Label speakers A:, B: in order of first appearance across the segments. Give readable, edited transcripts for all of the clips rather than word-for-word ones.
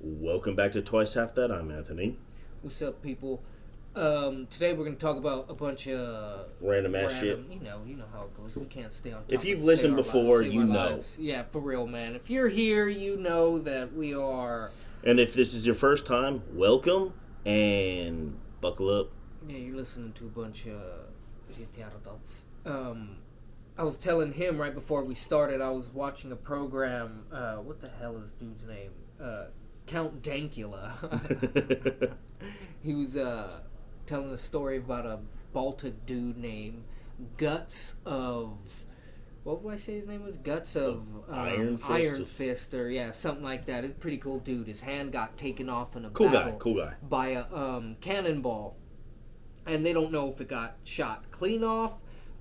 A: Welcome back to Twice Half That. I'm Anthony.
B: What's up, people? Today we're gonna talk about a bunch of
A: Random ass shit.
B: You know how it goes. We can't stay on top.
A: If you've
B: of
A: listened
B: save our
A: before,
B: lives, save
A: you
B: our
A: know.
B: lives. Yeah, for real, man. If you're here, you know that we are.
A: And if this is your first time, welcome and buckle up.
B: Yeah, you're listening to a bunch of adults. I was telling him right before we started. I was watching a program. What the hell is dude's name? Count Dankula. He was telling a story about a Baltic dude named Guts of, what would I say his name was? Guts of
A: Iron
B: Fist, or yeah, something like that. It's a pretty cool dude. His hand got taken off in a
A: Cool
B: battle
A: guy.
B: by a cannonball, and they don't know if it got shot clean off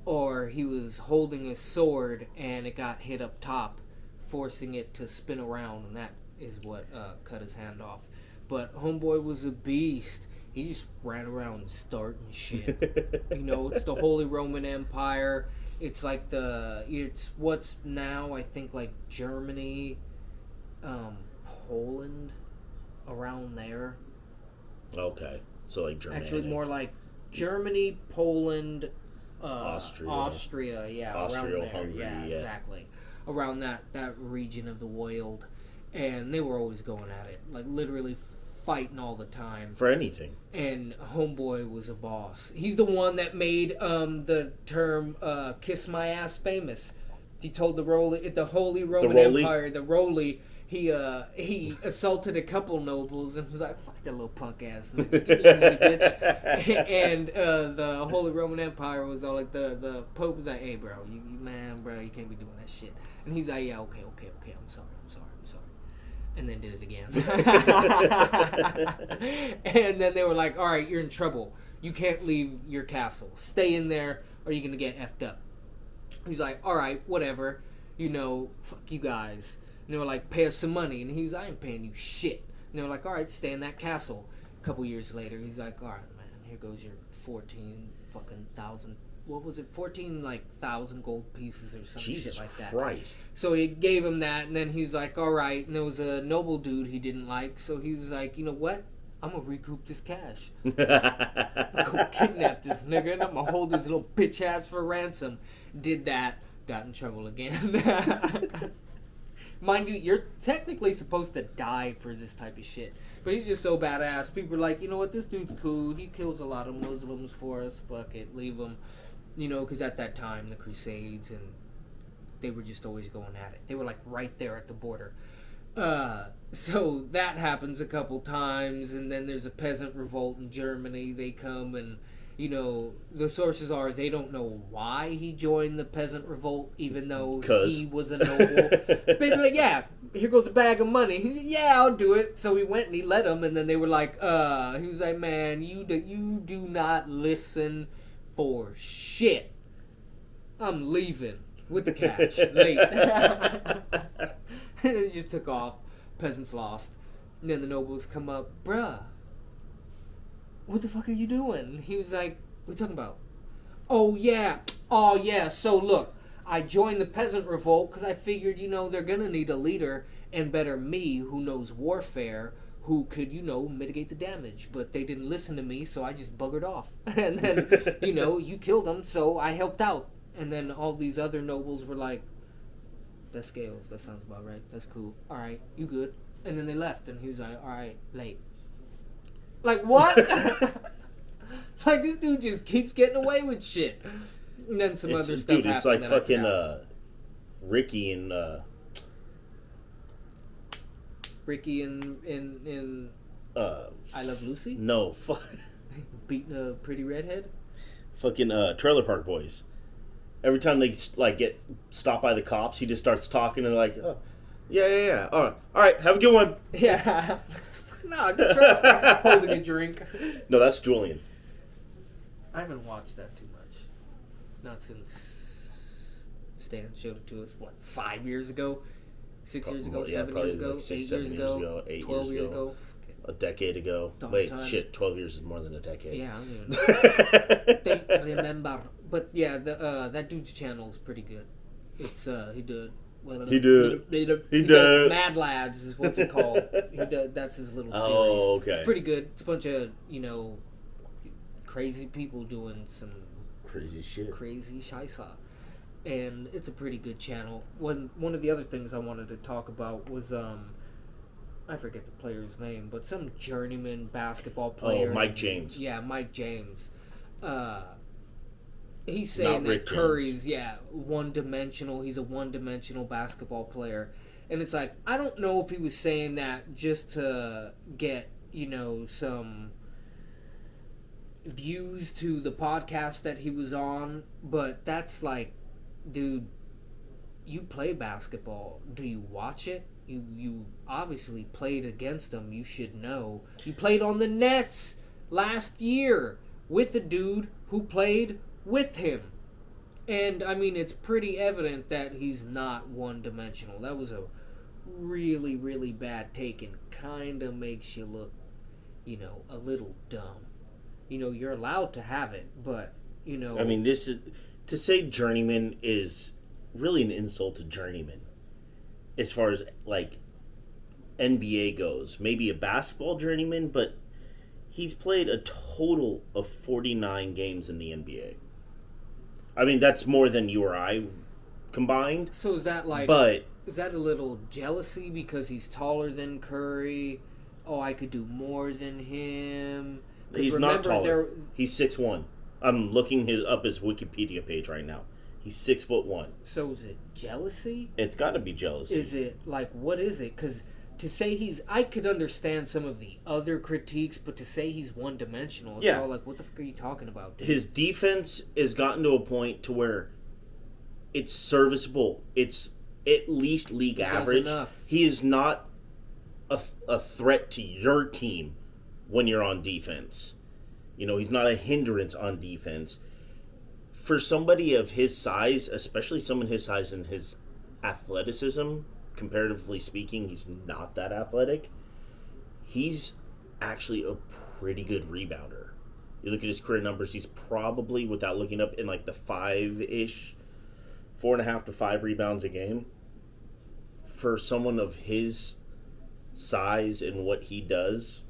B: or he was holding a sword and it got hit up top, forcing it to spin around, and that is what cut his hand off. But homeboy was a beast. He just ran around starting shit. You know, it's the Holy Roman Empire. It's like it's what's now I think like Germany, Poland, around there.
A: Okay. So like Germany.
B: Actually, more like Germany, Poland,
A: Austria.
B: Yeah,
A: Austria,
B: around there.
A: Hungary,
B: yeah,
A: yeah.
B: exactly. Around that region of the world. And they were always going at it, like literally fighting all the time.
A: For anything.
B: And homeboy was a boss. He's the one that made the term "kiss my ass" famous. He told the Holy Roman Empire, the Roly. He assaulted a couple nobles and was like, "Fuck that little punk ass nigga, get your money, bitch." And the Holy Roman Empire was all like, the Pope was like, "Hey, bro, you you can't be doing that shit." And he's like, "Yeah, okay, I'm sorry." And then did it again. And then they were like, "All right, you're in trouble. You can't leave your castle. Stay in there or you're going to get effed up." He's like, "All right, whatever. You know, fuck you guys." And they were like, "Pay us some money." And he's like, "I ain't paying you shit." And they were like, "All right, stay in that castle." A couple years later, he's like, "All right, man, here goes your 14 fucking thousand. What was it? 14,000 gold pieces or some
A: Jesus
B: shit like that."
A: Christ.
B: So he gave him that, and then he's like, "All right." And there was a noble dude he didn't like, so he was like, "You know what? I'm gonna recoup this cash. I'm gonna go kidnap this nigga, and I'm gonna hold his little bitch ass for ransom." Did that, got in trouble again. Mind you, you're technically supposed to die for this type of shit. But he's just so badass. People are like, "You know what? This dude's cool. He kills a lot of Muslims for us. Fuck it. Leave him." You know, because at that time, the Crusades, and they were just always going at it. They were like right there at the border. So that happens a couple times, and then there's a peasant revolt in Germany. They come and, you know, the sources are they don't know why he joined the peasant revolt, even though he was a noble. But they're like, "Yeah, here goes a bag of money." He's like, "Yeah, I'll do it." So he went and he let him, and then they were like, he was like, "Man, you do not listen for shit. I'm leaving with the cash." Late. And then he just took off. Peasants lost. And then the nobles come up, "Bruh, what the fuck are you doing?" And he was like, "What are you talking about?" Oh yeah. So look, I joined the peasant revolt because I figured, you know, they're gonna need a leader, and better me who knows warfare, who could, you know, mitigate the damage. But they didn't listen to me, so I just buggered off. And then, you know, you killed them, so I helped out. And then all these other nobles were like, "That scales. That sounds about right. That's cool. All right, you good." And then they left, and he was like, "All right, late." Like, what? Like, this dude just keeps getting away with shit. And then some other stuff happened.
A: It's like fucking Ricky and
B: Ricky in I Love Lucy?
A: No, fuck.
B: Beating a pretty redhead?
A: Fucking Trailer Park Boys. Every time they like get stopped by the cops, he just starts talking and like, "Oh, yeah. All right, have a good one."
B: Yeah. No, just holding a drink.
A: No, that's Julian.
B: I haven't watched that too much. Not since Stan showed it to us, 5 years ago? 6 years ago? 7 years ago?
A: Like 6,
B: 8
A: 7
B: years
A: years
B: ago?
A: 8
B: 12
A: years ago. A decade ago. Wait,
B: time.
A: shit, 12 years is more than a decade.
B: Yeah, I don't even they remember. But yeah, that dude's channel is pretty good. It's he did
A: He did.
B: He does Mad Lads is what's it called. That's his little series.
A: Oh, okay.
B: It's pretty good. It's a bunch of crazy people doing some
A: Crazy shit.
B: crazy shisa. And it's a pretty good channel. One of the other things I wanted to talk about was I forget the player's name, but some journeyman basketball player.
A: Oh, Mike James.
B: Yeah, Mike James. He's saying
A: Not
B: that
A: Rick
B: Curry's one-dimensional. He's a one-dimensional basketball player, and it's like I don't know if he was saying that just to get some views to the podcast that he was on, but that's like, dude, you play basketball. Do you watch it? You obviously played against him. You should know. You played on the Nets last year with a dude who played with him. And, I mean, it's pretty evident that he's not one-dimensional. That was a really, really bad take and kind of makes you look, a little dumb. You're allowed to have it, but,
A: I mean, this is... To say journeyman is really an insult to journeyman. As far as, like, NBA goes. Maybe a basketball journeyman, but he's played a total of 49 games in the NBA. I mean, that's more than you or I combined.
B: So is that like...
A: But...
B: Is that a little jealousy because he's taller than Curry? Oh, I could do more than him.
A: He's not taller. He's 6'1". I'm looking up his Wikipedia page right now. He's 6'1".
B: So is it jealousy?
A: It's got to be jealousy.
B: Is it like what is it? Because to say I could understand some of the other critiques, but to say he's one-dimensional, it's all like, what the fuck are you talking about, dude?
A: His defense has gotten to a point to where it's serviceable. It's at least league average. He is not a threat to your team when you're on defense. He's not a hindrance on defense. For somebody of his size, especially someone his size and his athleticism, comparatively speaking, he's not that athletic. He's actually a pretty good rebounder. You look at his career numbers, he's probably, without looking up, in like the 5-ish, 4.5 to 5 rebounds a game. For someone of his size and what he does,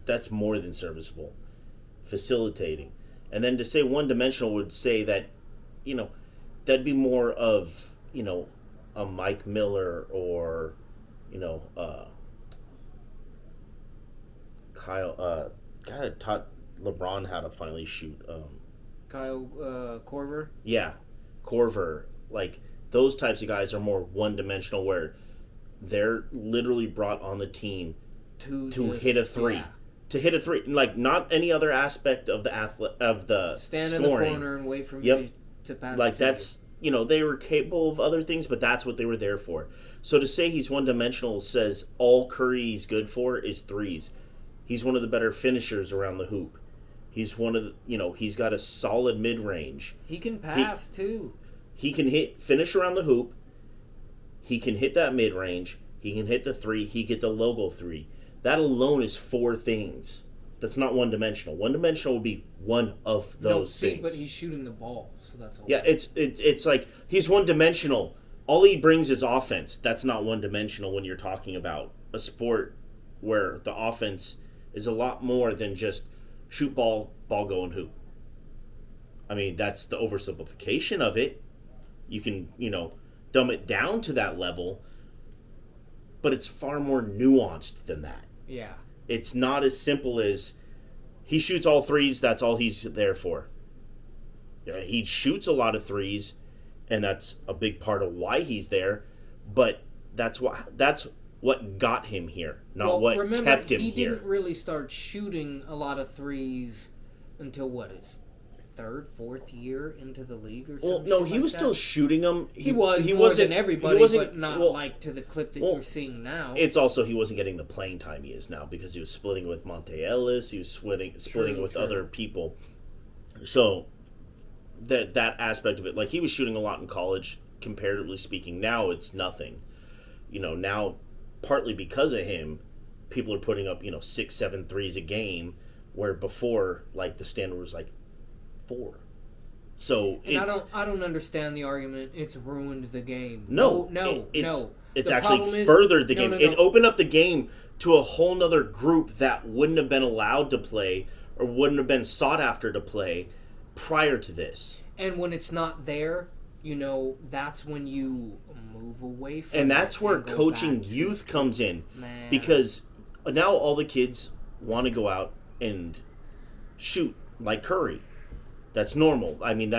A: that's more than serviceable. Facilitating. And then to say one-dimensional would say that, that'd be more of, a Mike Miller or, Kyle, guy that taught LeBron how to finally shoot.
B: Kyle Korver?
A: Yeah, Korver. Like, those types of guys are more one-dimensional where they're literally brought on the team to hit a three. Yeah. To hit a three, like not any other aspect of the
B: stand
A: scoring.
B: In the corner and wait for me to pass.
A: Like that's they were capable of other things, but that's what they were there for. So to say he's one-dimensional says all Curry's good for is threes. He's one of the better finishers around the hoop. He's one of the, he's got a solid mid-range.
B: He can pass too.
A: He can finish around the hoop. He can hit that mid-range. He can hit the three. He can get the logo three. That alone is 4 things. That's not one-dimensional. One-dimensional would be one of those things.
B: But he's shooting the ball, so that's all.
A: Yeah, it's like he's one-dimensional. All he brings is offense. That's not one-dimensional when you're talking about a sport where the offense is a lot more than just shoot ball go and hoop. I mean, that's the oversimplification of it. You can, dumb it down to that level, but it's far more nuanced than that.
B: Yeah.
A: It's not as simple as he shoots all threes, that's all he's there for. Yeah, he shoots a lot of threes, and that's a big part of why he's there, but that's what got him here, not what kept him here.
B: He didn't really start shooting a lot of threes until his third, fourth year into the league or something. Well,
A: no, he was still shooting them.
B: He wasn't more than everybody, but not like to the clip that you're seeing now.
A: It's also he wasn't getting the playing time he is now because he was splitting with Monte Ellis. He was splitting with other people. So that aspect of it, like he was shooting a lot in college, comparatively speaking. Now it's nothing. Now partly because of him, people are putting up 6-7 threes a game, where before like the standard was like 4. So
B: and I don't understand the argument. It's ruined the game.
A: No.
B: No.
A: It's actually furthered the game. No. It opened up the game to a whole nother group that wouldn't have been allowed to play or wouldn't have been sought after to play prior to this.
B: And when it's not there, that's when you move away from it.
A: And that's where coaching youth comes in.
B: Man.
A: Because now all the kids want to go out and shoot like Curry. That's normal. I mean,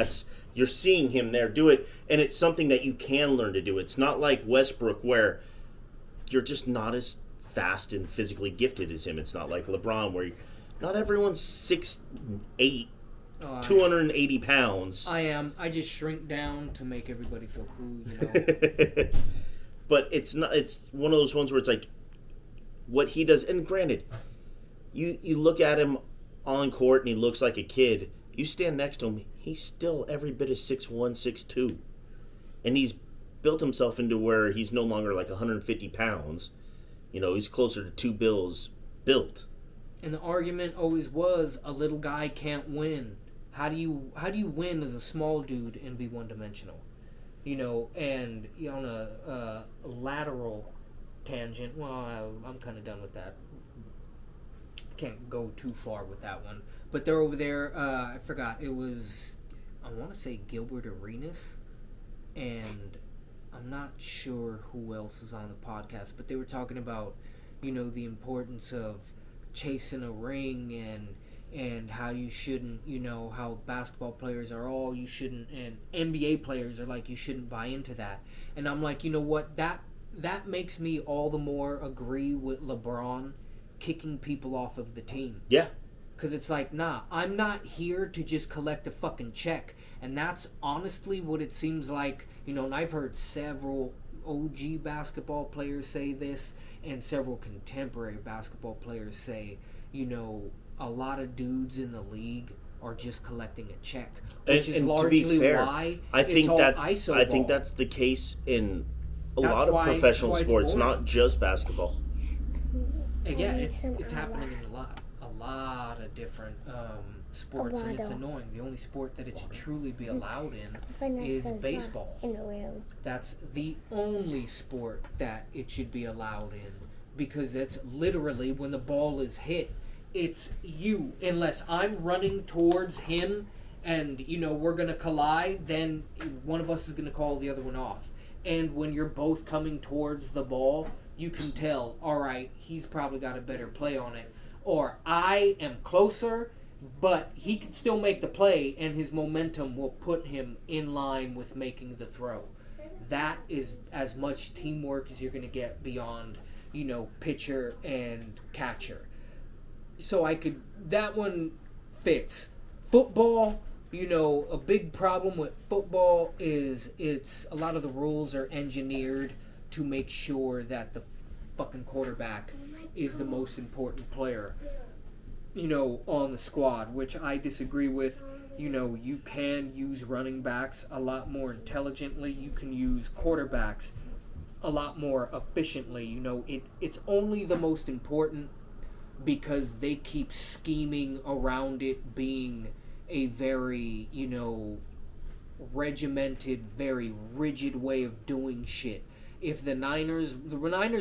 A: you're seeing him there do it, and it's something that you can learn to do. It's not like Westbrook where you're just not as fast and physically gifted as him. It's not like LeBron where not everyone's 6'8", 280 pounds.
B: I am. I just shrink down to make everybody feel cool,
A: But it's not. It's one of those ones where it's like what he does. And granted, you look at him on court and he looks like a kid. You stand next to him, he's still every bit of 6'1", 6'2". And he's built himself into where he's no longer like 150 pounds. He's closer to 2 bills built.
B: And the argument always was a little guy can't win. How do you win as a small dude and be one-dimensional? And on a lateral tangent, well, I'm kind of done with that. Can't go too far with that one. But they're over there, I forgot, it was, I want to say Gilbert Arenas, and I'm not sure who else is on the podcast, but they were talking about, the importance of chasing a ring and how you shouldn't, how basketball players are all, you shouldn't, and NBA players are like, you shouldn't buy into that. And I'm like, you know what, that makes me all the more agree with LeBron kicking people off of the team.
A: Yeah.
B: Because it's like, nah, I'm not here to just collect a fucking check. And that's honestly what it seems like, and I've heard several OG basketball players say this, and several contemporary basketball players say, a lot of dudes in the league are just collecting a check. Which is largely
A: to be fair,
B: why
A: I think that's the case in a lot of professional sports, not just basketball.
B: Yeah, it's happening in a lot of different sports, and it's annoying. The only sport that it should truly be allowed in is baseball. That's the only sport that it should be allowed in, because it's literally when the ball is hit, it's you. Unless I'm running towards him and we're gonna collide, then one of us is gonna call the other one off. And when you're both coming towards the ball, you can tell, all right, he's probably got a better play on it. Or I am closer, but he can still make the play, and his momentum will put him in line with making the throw. That is as much teamwork as you're going to get beyond, pitcher and catcher. So that one fits. Football, a big problem with football is a lot of the rules are engineered to make sure that the fucking quarterback is the most important player, on the squad, which I disagree with. You can use running backs a lot more intelligently. You can use quarterbacks a lot more efficiently. It's only the most important because they keep scheming around it being a very, regimented, very rigid way of doing shit. If the Niners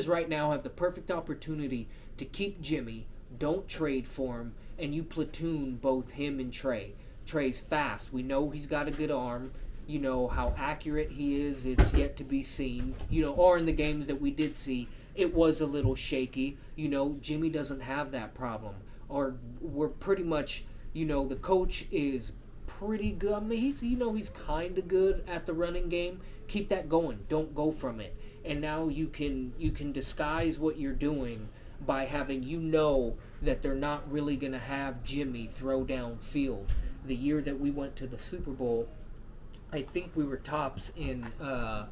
B: right now have the perfect opportunity to keep Jimmy, don't trade for him, and you platoon both him and Trey. Trey's fast. We know he's got a good arm. How accurate he is, it's yet to be seen. Or in the games that we did see, it was a little shaky. Jimmy doesn't have that problem. Or we're pretty much, the coach is pretty good. I mean, he's kind of good at the running game. Keep that going. Don't go from it. And now you can disguise what you're doing by having that they're not really going to have Jimmy throw downfield. The year that we went to the Super Bowl, I think we were tops in our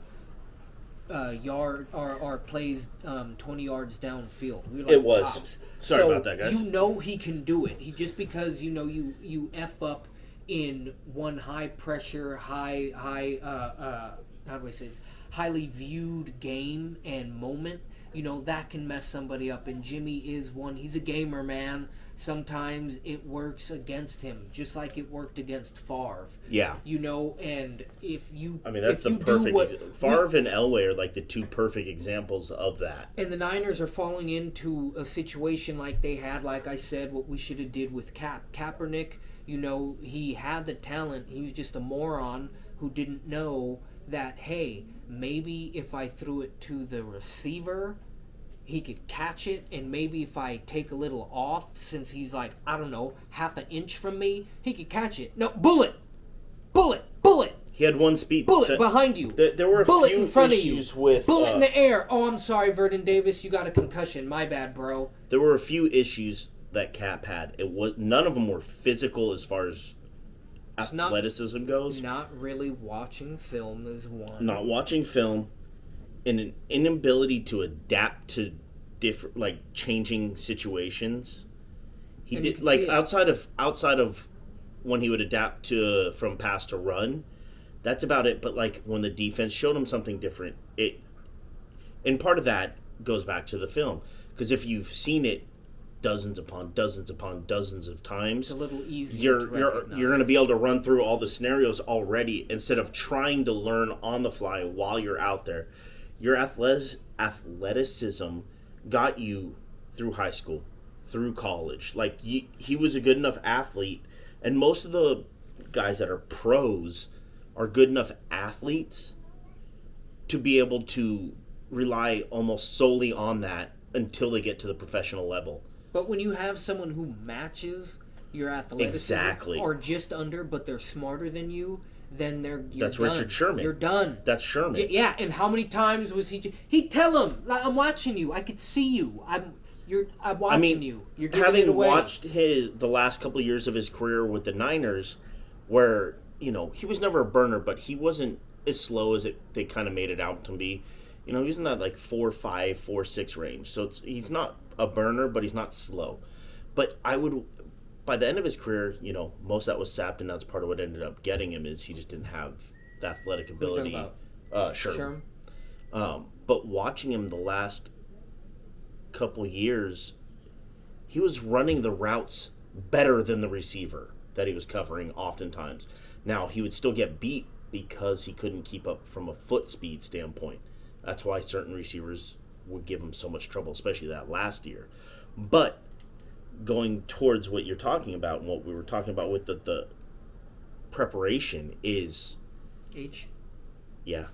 B: plays 20 yards downfield. We were
A: it was
B: tops.
A: Sorry about that, guys.
B: He can do it. He just because you F up in one high pressure, how do I say it? Highly viewed game and moment, that can mess somebody up. And Jimmy is one. He's a gamer, man. Sometimes it works against him, just like it worked against Favre.
A: Yeah.
B: And if you...
A: I mean, that's the perfect... Favre and Elway are like the two perfect examples of that.
B: And the Niners are falling into a situation like they had, like I said, what we should have did with Kaepernick. He had the talent. He was just a moron who didn't know that, hey, maybe if I threw it to the receiver, he could catch it, and maybe if I take a little off, since he's like, I don't know, half an inch from me, he could catch it. No, bullet!
A: He had one speed.
B: Bullet behind you.
A: There were a
B: bullet
A: few
B: in front
A: issues
B: of you.
A: with...
B: Bullet in the air. Oh, I'm sorry, Verdon Davis, you got a concussion. My bad, bro.
A: There were a few issues that Cap had. None of them were physical as far as athleticism goes.
B: Not really watching film is one.
A: Not watching film, and an inability to adapt to different, like, changing situations. He did, like, outside of when he would adapt from pass to run, that's about it. But, like, when the defense showed him something different, and part of that goes back to the film, because if you've seen it dozens upon dozens of times,
B: it's a little easier.
A: You're going to be able to run through all the scenarios already instead of trying to learn on the fly while you're out there. Your athleticism got you through high school, through college. Like, he was a good enough athlete, and most of the guys that are pros are good enough athletes to be able to rely almost solely on that until they get to the professional level.
B: But when you have someone who matches your athleticism, or just under, but they're smarter than you, then that's done.
A: Richard Sherman.
B: You're done.
A: That's Sherman.
B: Yeah, and how many times was he'd tell him, I'm watching you. I could see you. I'm watching you. You're giving
A: having
B: it away.
A: Watched the last couple of years of his career with the Niners, where, he was never a burner, but he wasn't as slow as they kind of made it out to be. He was in that, like, 4.5, 4.6 range. So he's not a burner, but he's not slow. But by the end of his career, most of that was sapped, and that's part of what ended up getting him, is he just didn't have the athletic ability.
B: What are you talking about?
A: Sherm. But watching him the last couple years, he was running the routes better than the receiver that he was covering oftentimes. Now, he would still get beat because he couldn't keep up from a foot speed standpoint. That's why certain receivers would give him so much trouble, especially that last year. But going towards what you're talking about, and what we were talking about with the preparation is...
B: H?
A: Yeah.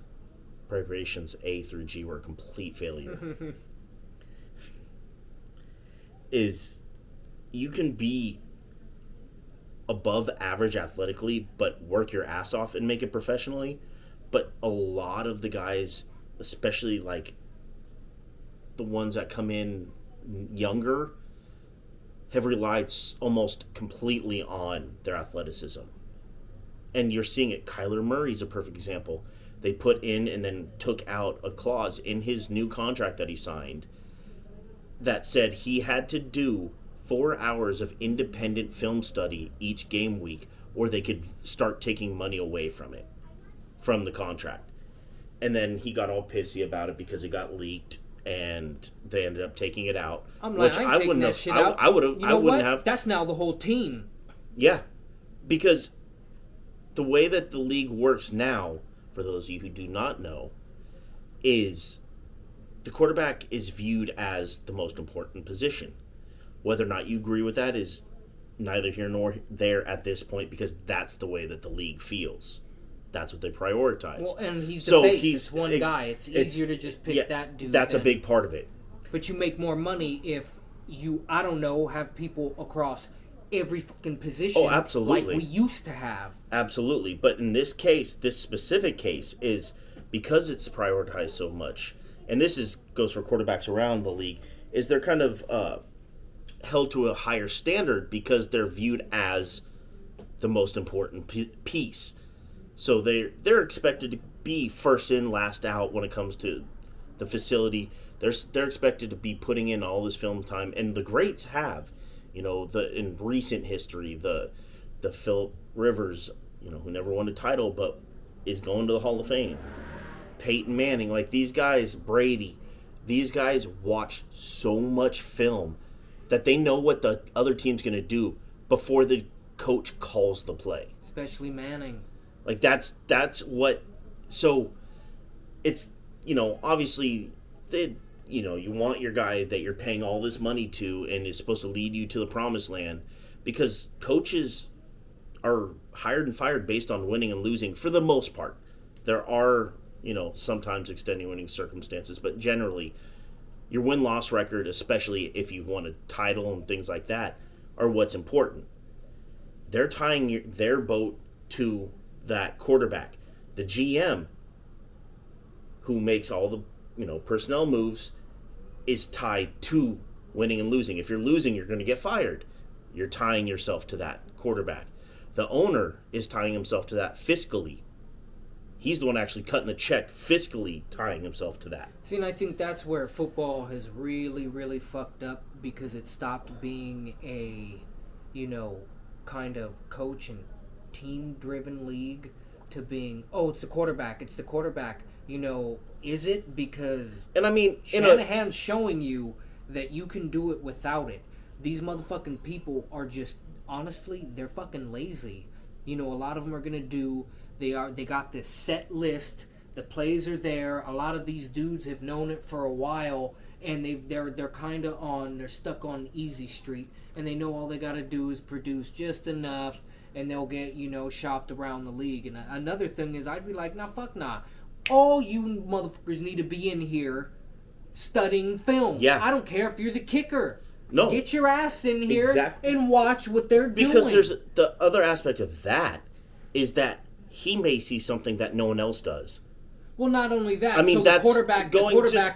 A: Preparations A through G were a complete failure. Is you can be above average athletically, but work your ass off and make it professionally. But a lot of the guys, especially like the ones that come in younger, have relied almost completely on their athleticism. And you're seeing it. Kyler Murray's a perfect example. They put in and then took out a clause in his new contract that he signed that said he had to do 4 hours of independent film study each game week, or they could start taking money away from the contract. And then he got all pissy about it because it got leaked, and they ended up taking it out.
B: I'm like, I ain't taking that shit out.
A: I wouldn't have.
B: That's now the whole team.
A: Yeah, because the way that the league works now, for those of you who do not know, is the quarterback is viewed as the most important position. Whether or not you agree with that is neither here nor there at this point, because that's the way that the league feels. That's what they prioritize.
B: Well, and he's the face. He's one guy. It's easier to just pick that dude.
A: That's a big part of it.
B: But you make more money if you, I don't know, have people across every fucking position.
A: Oh, absolutely.
B: Like we used to have.
A: Absolutely. But in this case, this specific case, is because it's prioritized so much, and this goes for quarterbacks around the league, is they're kind of held to a higher standard because they're viewed as the most important piece. So they're expected to be first in, last out when it comes to the facility. They're expected to be putting in all this film time, and the greats have, in recent history, the Phillip Rivers, who never won a title but is going to the Hall of Fame. Peyton Manning, like these guys, Brady, these guys watch so much film that they know what the other team's going to do before the coach calls the play.
B: Especially Manning.
A: Like that's what. So it's, obviously you want your guy that you're paying all this money to and is supposed to lead you to the promised land, because coaches are hired and fired based on winning and losing for the most part. There are, sometimes extenuating circumstances, but generally your win-loss record, especially if you've won a title and things like that, are what's important. They're tying their boat to that quarterback. The GM, who makes all the personnel moves, is tied to winning and losing. If you're losing, you're going to get fired. You're tying yourself to that quarterback. The owner is tying himself to that fiscally. He's the one actually cutting the check, fiscally tying himself to that.
B: See, and I think that's where football has really, really fucked up, because it stopped being a, kind of coach and team-driven league to being, it's the quarterback. Is it? Because
A: and I mean,
B: Shanahan's showing you that you can do it without it. These motherfucking people are just, honestly, they're fucking lazy. A lot of them are gonna do. They got this set list. The plays are there. A lot of these dudes have known it for a while, and they're kind of they're stuck on easy street, and they know all they got to do is produce just enough, and they'll get shopped around the league. And another thing is, I'd be like, fuck nah. All you motherfuckers need to be in here studying film.
A: Yeah.
B: I don't care if you're the kicker.
A: No.
B: Get your ass in here and watch what they're doing.
A: Because there's the other aspect of that is that he may see something that no one else does.
B: Well, not only that.
A: I mean,
B: so
A: that's
B: the quarterback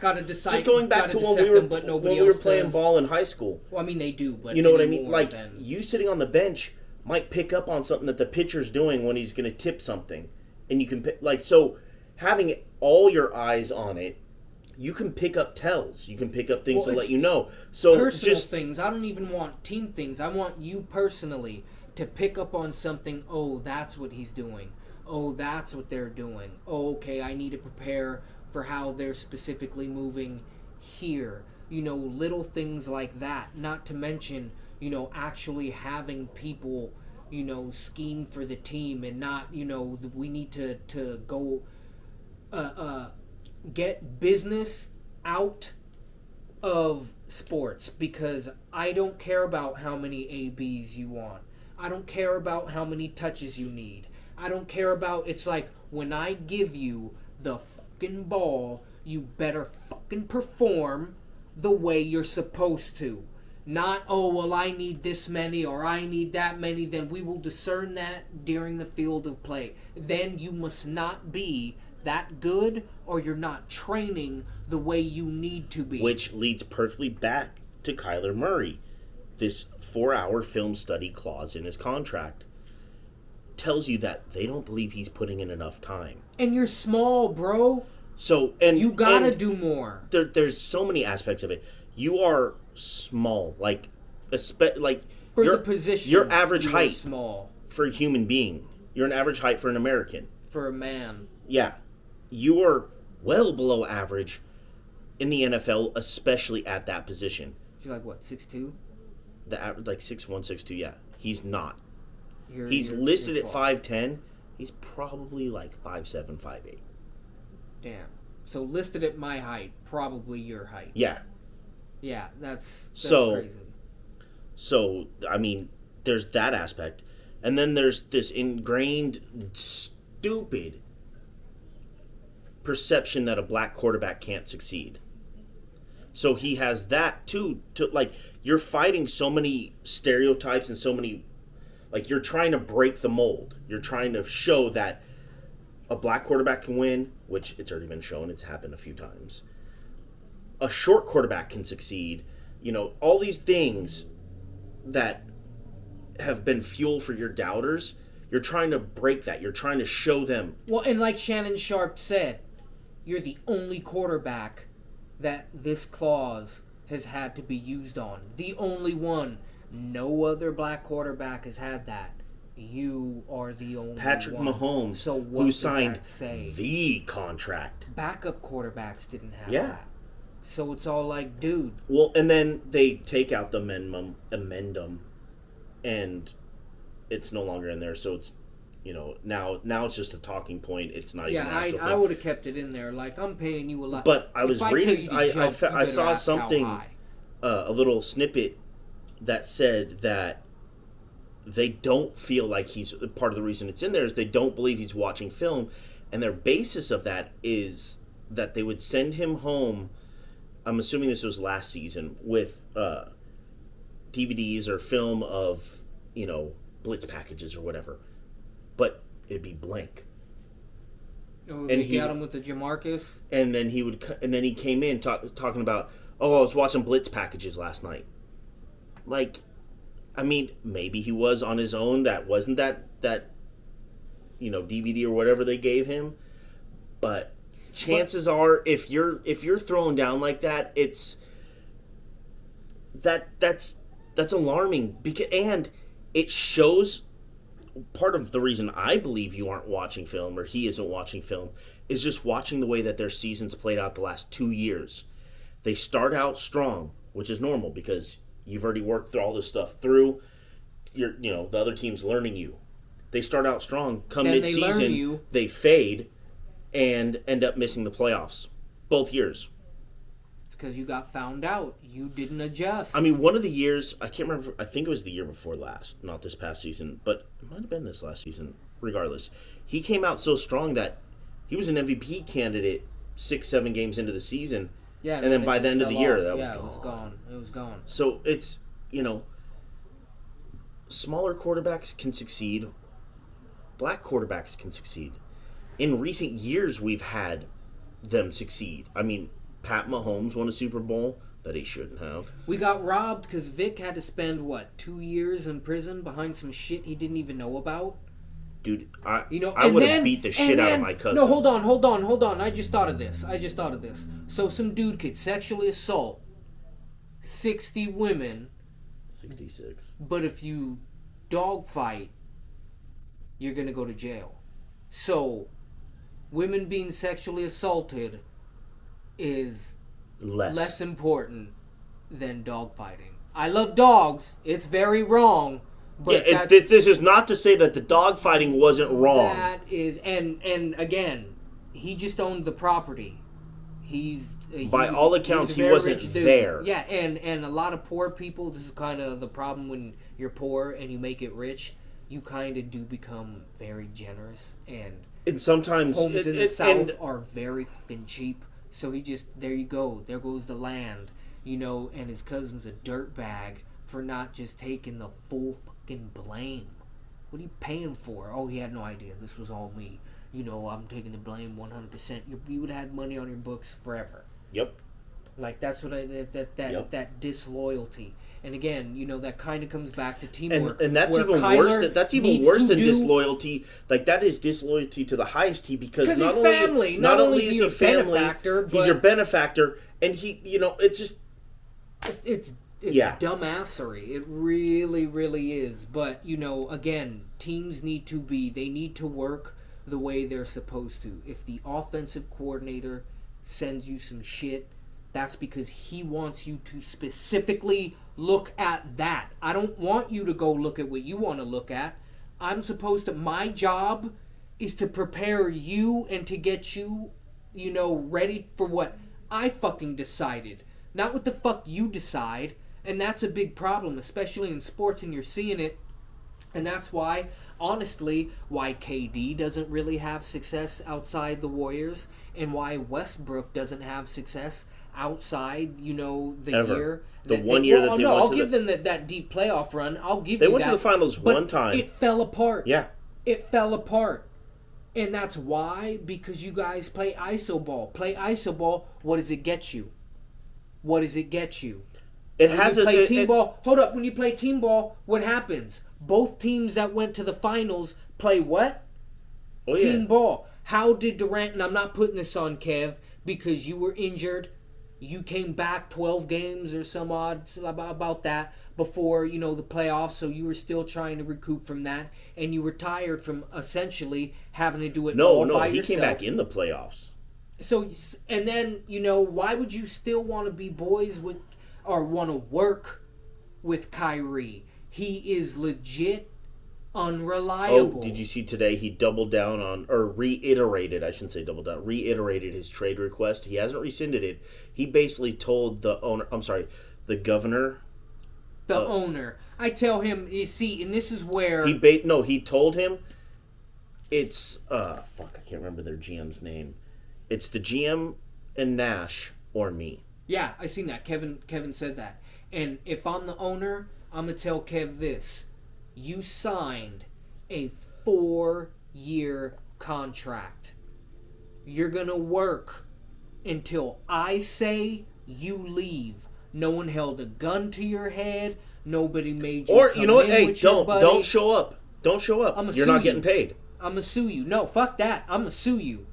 B: got to decide.
A: Just going back to when we were playing ball in high school.
B: Well, I mean, they do, but
A: you know what I mean. Like you sitting on the bench might pick up on something that the pitcher's doing when he's going to tip something, and you can so having all your eyes on it, you can pick up tells. You can pick up things to let you know. So
B: personal things. I don't even want team things. I want you personally to pick up on something. Oh, that's what he's doing. Oh, that's what they're doing. Oh, okay, I need to prepare for how they're specifically moving here. Little things like that. Not to mention, actually having people, scheme for the team, and not, we need to go get business out of sports, because I don't care about how many ABs you want. I don't care about how many touches you need. I don't care about, it's like, when I give you the fucking ball, you better fucking perform the way you're supposed to. Not, I need this many or I need that many, then we will discern that during the field of play. Then you must not be that good, or you're not training the way you need to be.
A: Which leads perfectly back to Kyler Murray. This 4-hour film study clause in his contract tells you that they don't believe he's putting in enough time.
B: And you're small, bro.
A: So
B: you gotta do more.
A: There's so many aspects of it. You are small, for
B: the position.
A: Your average height,
B: small
A: for a human being. You're an average height for an American.
B: For a man.
A: Yeah, you are well below average in the NFL, especially at that position.
B: He's like what, 6'2"?
A: The average, 6'1", 6'2". Yeah, he's not. He's listed at 5'10". He's probably 5'7", 5'8".
B: Damn. So listed at my height, probably your height.
A: Yeah.
B: Yeah, that's crazy.
A: So, I mean, there's that aspect. And then there's this ingrained, stupid perception that a black quarterback can't succeed. So he has that too. You're fighting so many stereotypes and so many... you're trying to break the mold. You're trying to show that a black quarterback can win, which it's already been shown. It's happened a few times. A short quarterback can succeed. All these things that have been fuel for your doubters, you're trying to break that. You're trying to show them.
B: Well, and like Shannon Sharpe said, you're the only quarterback that this clause has had to be used on. The only one. No other black quarterback has had that. You are the only
A: Patrick
B: one.
A: Mahomes,
B: so what
A: who
B: does
A: signed
B: that say?
A: the contract.
B: Backup quarterbacks didn't have
A: Yeah.
B: that. So it's all like, dude.
A: Well, and then they take out the amendum, and it's no longer in there. So it's, now it's just a talking point. It's not even an actual thing.
B: I would have kept it in there. Like, I'm paying you a lot.
A: But I was reading. I saw something, a little snippet that said that they don't feel like he's part of the reason it's in there is they don't believe he's watching film, and their basis of that is that they would send him home. I'm assuming this was last season with DVDs or film of blitz packages or whatever, but it'd be blank.
B: Oh, and he got him with the Jamarcus,
A: and then he came in talking about, I was watching blitz packages last night. Like, I mean, maybe he was on his own. That wasn't that DVD or whatever they gave him, but chances are, if you're throwing down like that, that's alarming, and it shows. Part of the reason I believe you aren't watching film, or he isn't watching film, is just watching the way that their seasons played out the last 2 years. They start out strong, which is normal because you've already worked through all this stuff through. The other team's learning you. They start out strong. Come mid-season, they fade and end up missing the playoffs both years.
B: It's because you got found out. You didn't adjust.
A: I mean, one of the years, I can't remember, I think it was the year before last, not this past season, but it might have been this last season, regardless. He came out so strong that he was an MVP candidate 6-7 games into the season.
B: Yeah,
A: and then by the end of the year, that
B: was gone. It was gone.
A: So it's, smaller quarterbacks can succeed. Black quarterbacks can succeed. In recent years, we've had them succeed. I mean, Pat Mahomes won a Super Bowl that he shouldn't have.
B: We got robbed because Vic had to spend, 2 years in prison behind some shit he didn't even know about?
A: Dude, I would have beat the shit out of my cousins.
B: No, hold on. I just thought of this. So some dude could sexually assault 60 women.
A: 66.
B: But if you dogfight, you're going to go to jail. So, women being sexually assaulted is less important than dogfighting. I love dogs. It's very wrong. But
A: this is not to say that the dogfighting wasn't wrong.
B: That is, and again, he just owned the property. By
A: all accounts, he wasn't there.
B: Yeah, and a lot of poor people, this is kind of the problem when you're poor and you make it rich, you kind of do become very generous, and
A: sometimes
B: homes in the South are very fucking cheap. So there you go, there goes the land, and his cousin's a dirtbag for not just taking the full fucking blame. What are you paying for? Oh, he had no idea. This was all me. I'm taking the blame 100%. You would have had money on your books forever.
A: Yep.
B: Like, that's what that disloyalty. And again, that kind of comes back to teamwork.
A: And that's even worse. That's even worse than disloyalty. Like, that is disloyalty to the highest team because
B: not only is he family,
A: he's your benefactor, and he, it's just
B: it's dumbassery. It really, really is. But again, teams need to work the way they're supposed to. If the offensive coordinator sends you some shit, that's because he wants you to specifically look at that. I don't want you to go look at what you want to look at. My job is to prepare you and to get you, ready for what I fucking decided. Not what the fuck you decide. And that's a big problem, especially in sports, and you're seeing it. And that's why, honestly, why KD doesn't really have success outside the Warriors, and why Westbrook doesn't have success outside, the year.
A: The 1 year that they went
B: I'll give them that deep playoff run. I'll give you that.
A: They went to the finals one time.
B: It fell apart.
A: Yeah.
B: It fell apart. And that's why, because you guys play iso ball. Play iso ball, what does it get you? What does it get you?
A: It has
B: a team ball. Hold up, when you play team ball, what happens? Both teams that went to the finals play what?
A: Oh,
B: team ball. How did Durant, and I'm not putting this on Kev, because you were injured. You came back 12 games or some odd about that before, the playoffs, so you were still trying to recoup from that, and you were tired from essentially having to do it all by yourself.
A: No, he came back in the playoffs.
B: So, and then, why would you still want to be boys with, or want to work with Kyrie? He is legit unreliable.
A: Oh, did you see today he doubled down on, or reiterated, I shouldn't say doubled down, reiterated his trade request. He hasn't rescinded it. He basically told the owner, the governor.
B: The owner. I tell him, you see, and this is where...
A: he told him it's, I can't remember their GM's name. It's the GM and Nash or me.
B: Yeah, I seen that. Kevin said that. And if I'm the owner, I'm going to tell Kev this. You signed a 4-year contract. You're going to work until I say you leave. No one held a gun to your head. Nobody made you come in
A: Hey,
B: with your buddy.
A: don't show up. Don't show up. You're not getting paid.
B: I'm going to sue you. No, fuck that. I'm going to sue you.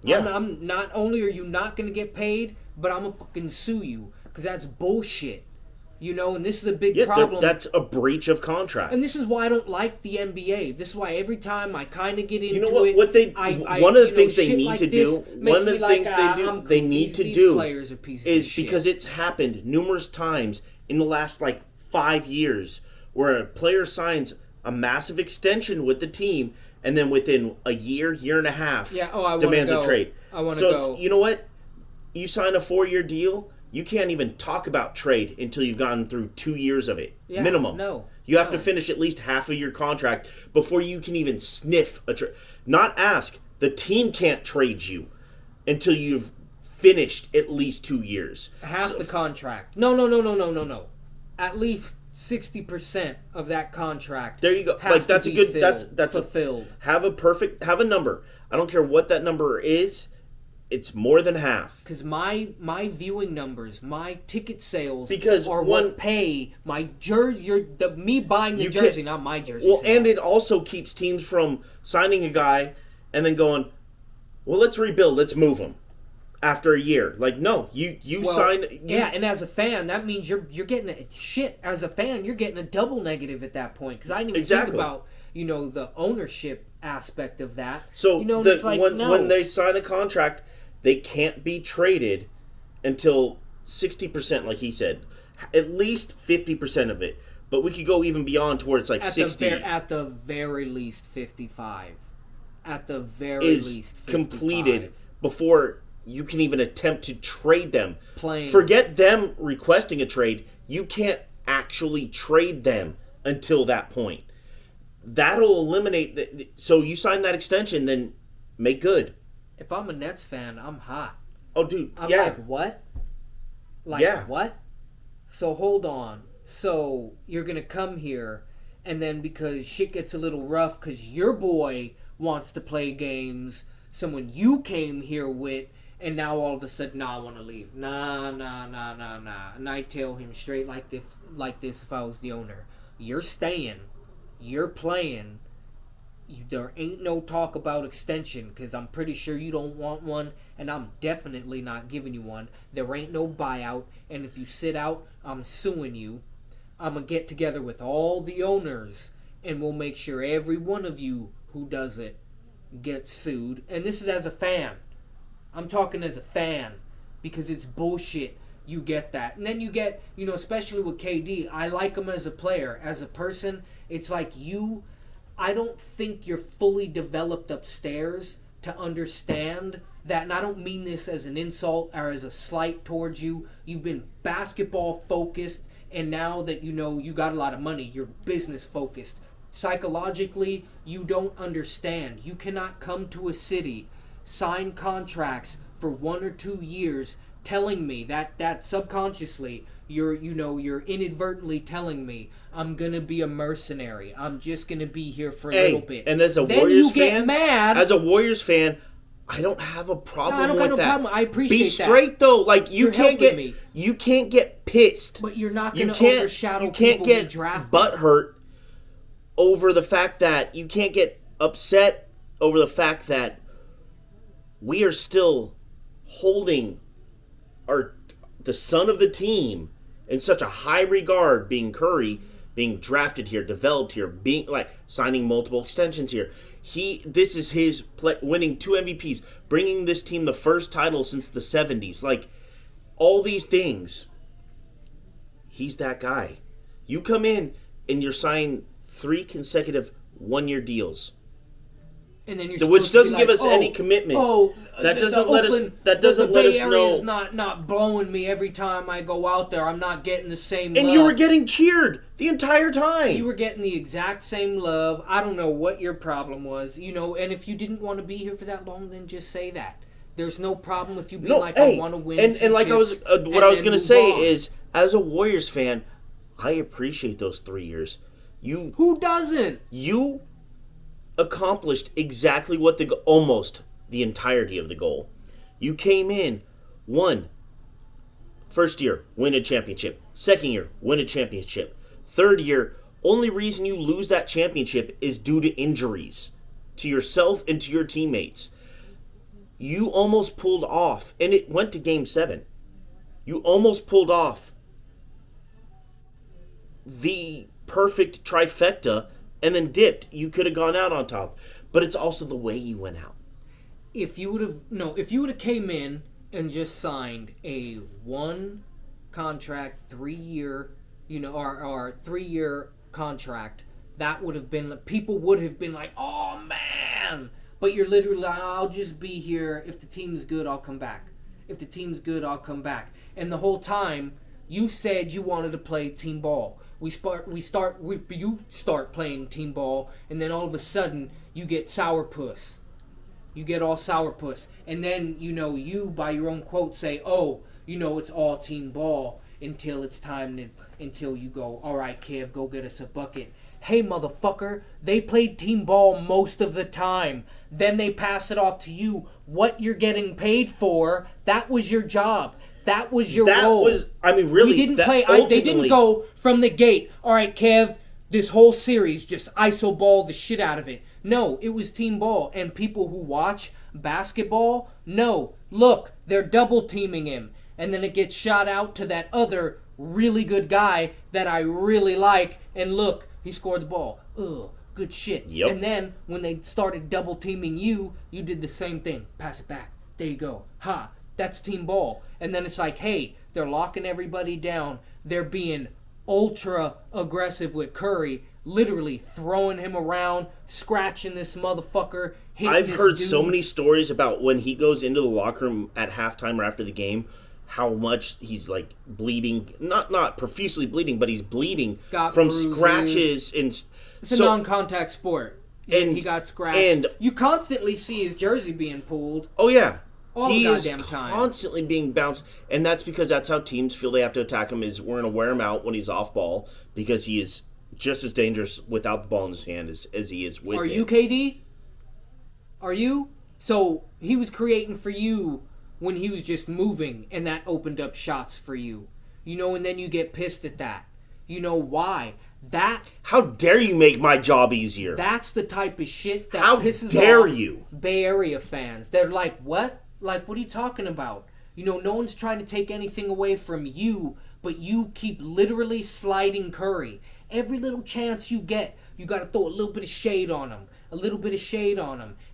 A: Yeah.
B: I'm not only are you not going to get paid, but I'm going to fucking sue you. Because that's bullshit. And this is a big problem.
A: That's a breach of contract.
B: And this is why I don't like the NBA. This is why every time I kind of get into
A: it, one of the things they need to do, is because it's happened numerous times in the last 5 years where a player signs a massive extension with the team and then within a year and a half demands a trade.
B: I want to go.
A: So you know what? You sign a 4-year deal. You can't even talk about trade until you've gone through 2 years of it.
B: Yeah,
A: minimum.
B: No.
A: You have to finish at least half of your contract before you can even sniff a trade. Not ask. The team can't trade you until you've finished at least 2 years.
B: Half the contract. No. At least 60% of that contract.
A: There you go. That's a good. That's
B: fulfilled.
A: Have a number. I don't care what that number is. It's more than half.
B: Because my viewing numbers, my ticket sales,
A: are
B: what pay my jersey. Me buying the jersey, not my jersey.
A: Well, and it also keeps teams from signing a guy and then going, well, let's rebuild, let's move him after a year. No, you sign.
B: Yeah, and as a fan, that means you're getting shit. As a fan, you're getting a double negative at that point. Because I didn't even think about the ownership aspect of that.
A: So when they sign a contract, they can't be traded until 60%, like he said, at least 50% of it. But we could go even beyond towards 60.
B: At the very least 55. At the very least 55.
A: Completed before you can even attempt to trade them.
B: Playing.
A: Forget them requesting a trade. You can't actually trade them until that point. That'll eliminate... So you sign that extension, then make good.
B: If I'm a Nets fan, I'm hot.
A: Oh, dude,
B: I'm like, what? What? So hold on. So you're going to come here, and then because shit gets a little rough because your boy wants to play games, someone you came here with, and now all of a sudden, I want to leave. Nah. And I tell him straight like this if I was the owner. You're staying. You're playing. There ain't no talk about extension because I'm pretty sure you don't want one, and I'm definitely not giving you one. There ain't no buyout, and if you sit out, I'm suing you. I'm going to get together with all the owners, and we'll make sure every one of you who does it gets sued. And this is as a fan. I'm talking as a fan because it's bullshit. You get that. And then you get, especially with KD, I like him as a player. As a person, it's like I don't think you're fully developed upstairs to understand that, and I don't mean this as an insult or as a slight towards you. You've been basketball focused, and now that you got a lot of money, you're business focused. Psychologically, you don't understand. You cannot come to a city, sign contracts for 1 or 2 years, telling me that subconsciously you're inadvertently telling me I'm gonna be a mercenary. I'm just gonna be here for a little bit.
A: And as a Warriors fan, as a Warriors fan, I don't have a problem with that. I don't got no problem.
B: I appreciate that.
A: Be straight though. You can't get pissed.
B: But you're not gonna overshadow people being drafted.
A: Butthurt over the fact that you can't get upset over the fact that we are still holding the son of the team in such a high regard, being Curry, being drafted here, developed here, being like signing multiple extensions here. This is his winning 2 MVPs, bringing this team the first title since the 70s. Like, all these things. He's that guy. You come in and you're signing 3 consecutive 1-year deals.
B: And then you're
A: which doesn't give us any commitment. That doesn't let us. That doesn't let us know.
B: The Bay Area is not blowing me every time I go out there. I'm not getting the same love.
A: And you were getting cheered the entire time.
B: You were getting the exact same love. I don't know what your problem was, And if you didn't want to be here for that long, then just say that. There's no problem with you being I want to win.
A: And like what I was gonna say is, as a Warriors fan, I appreciate those 3 years.
B: Who doesn't?
A: You accomplished exactly what almost the entirety of the goal. You came in, won. First year, win a championship. Second year, win a championship. Third year, only reason you lose that championship is due to injuries to yourself and to your teammates. You almost pulled off, and it went to Game 7. You almost pulled off the perfect trifecta and then dipped. You could have gone out on top. But it's also the way you went out.
B: If you would have came in and just signed a 1 contract, 3-year, or 3-year contract, that would have been, people would have been like, oh man. But you're literally like, I'll just be here. If the team's good, I'll come back. If the team's good, I'll come back. And the whole time, you said you wanted to play team ball. You start playing team ball, and then all of a sudden you get sourpuss. You get all sourpuss, and then you by your own quote say, it's all team ball until it's time until you go, all right, Kev, go get us a bucket. Hey, motherfucker, they played team ball most of the time. Then they pass it off to you. What you're getting paid for, that was your job. That was your role.
A: Really,
B: we didn't play. They didn't go from the gate. All right, Kev, this whole series just iso ball the shit out of it. No, it was team ball. And people who watch basketball, look, they're double teaming him, and then it gets shot out to that other really good guy that I really like. And look, he scored the ball. Ugh, good shit.
A: Yep.
B: And then when they started double teaming you did the same thing. Pass it back. There you go. Ha. That's team ball. And then it's like, hey, they're locking everybody down. They're being ultra aggressive with Curry, literally throwing him around, scratching this motherfucker.
A: I've heard so many stories about when he goes into the locker room at halftime or after the game, how much he's like bleeding, not profusely bleeding, but he's bleeding from bruises. Scratches.
B: It's a non-contact sport. And he got scratched. And you constantly see his jersey being pulled.
A: Oh, yeah.
B: He is constantly
A: being bounced, and that's because that's how teams feel they have to attack him, is we're going to wear him out when he's off ball, because he is just as dangerous without the ball in his hand as he is with it.
B: Are you, KD? Are you? So he was creating for you when he was just moving, and that opened up shots for you. And then you get pissed at that. Why?
A: How dare you make my job easier?
B: That's the type of shit that pisses off Bay Area fans. They're like, what? Like, what are you talking about? No one's trying to take anything away from you, but you keep literally sliding Curry. Every little chance you get, you got to throw a little bit of shade on him.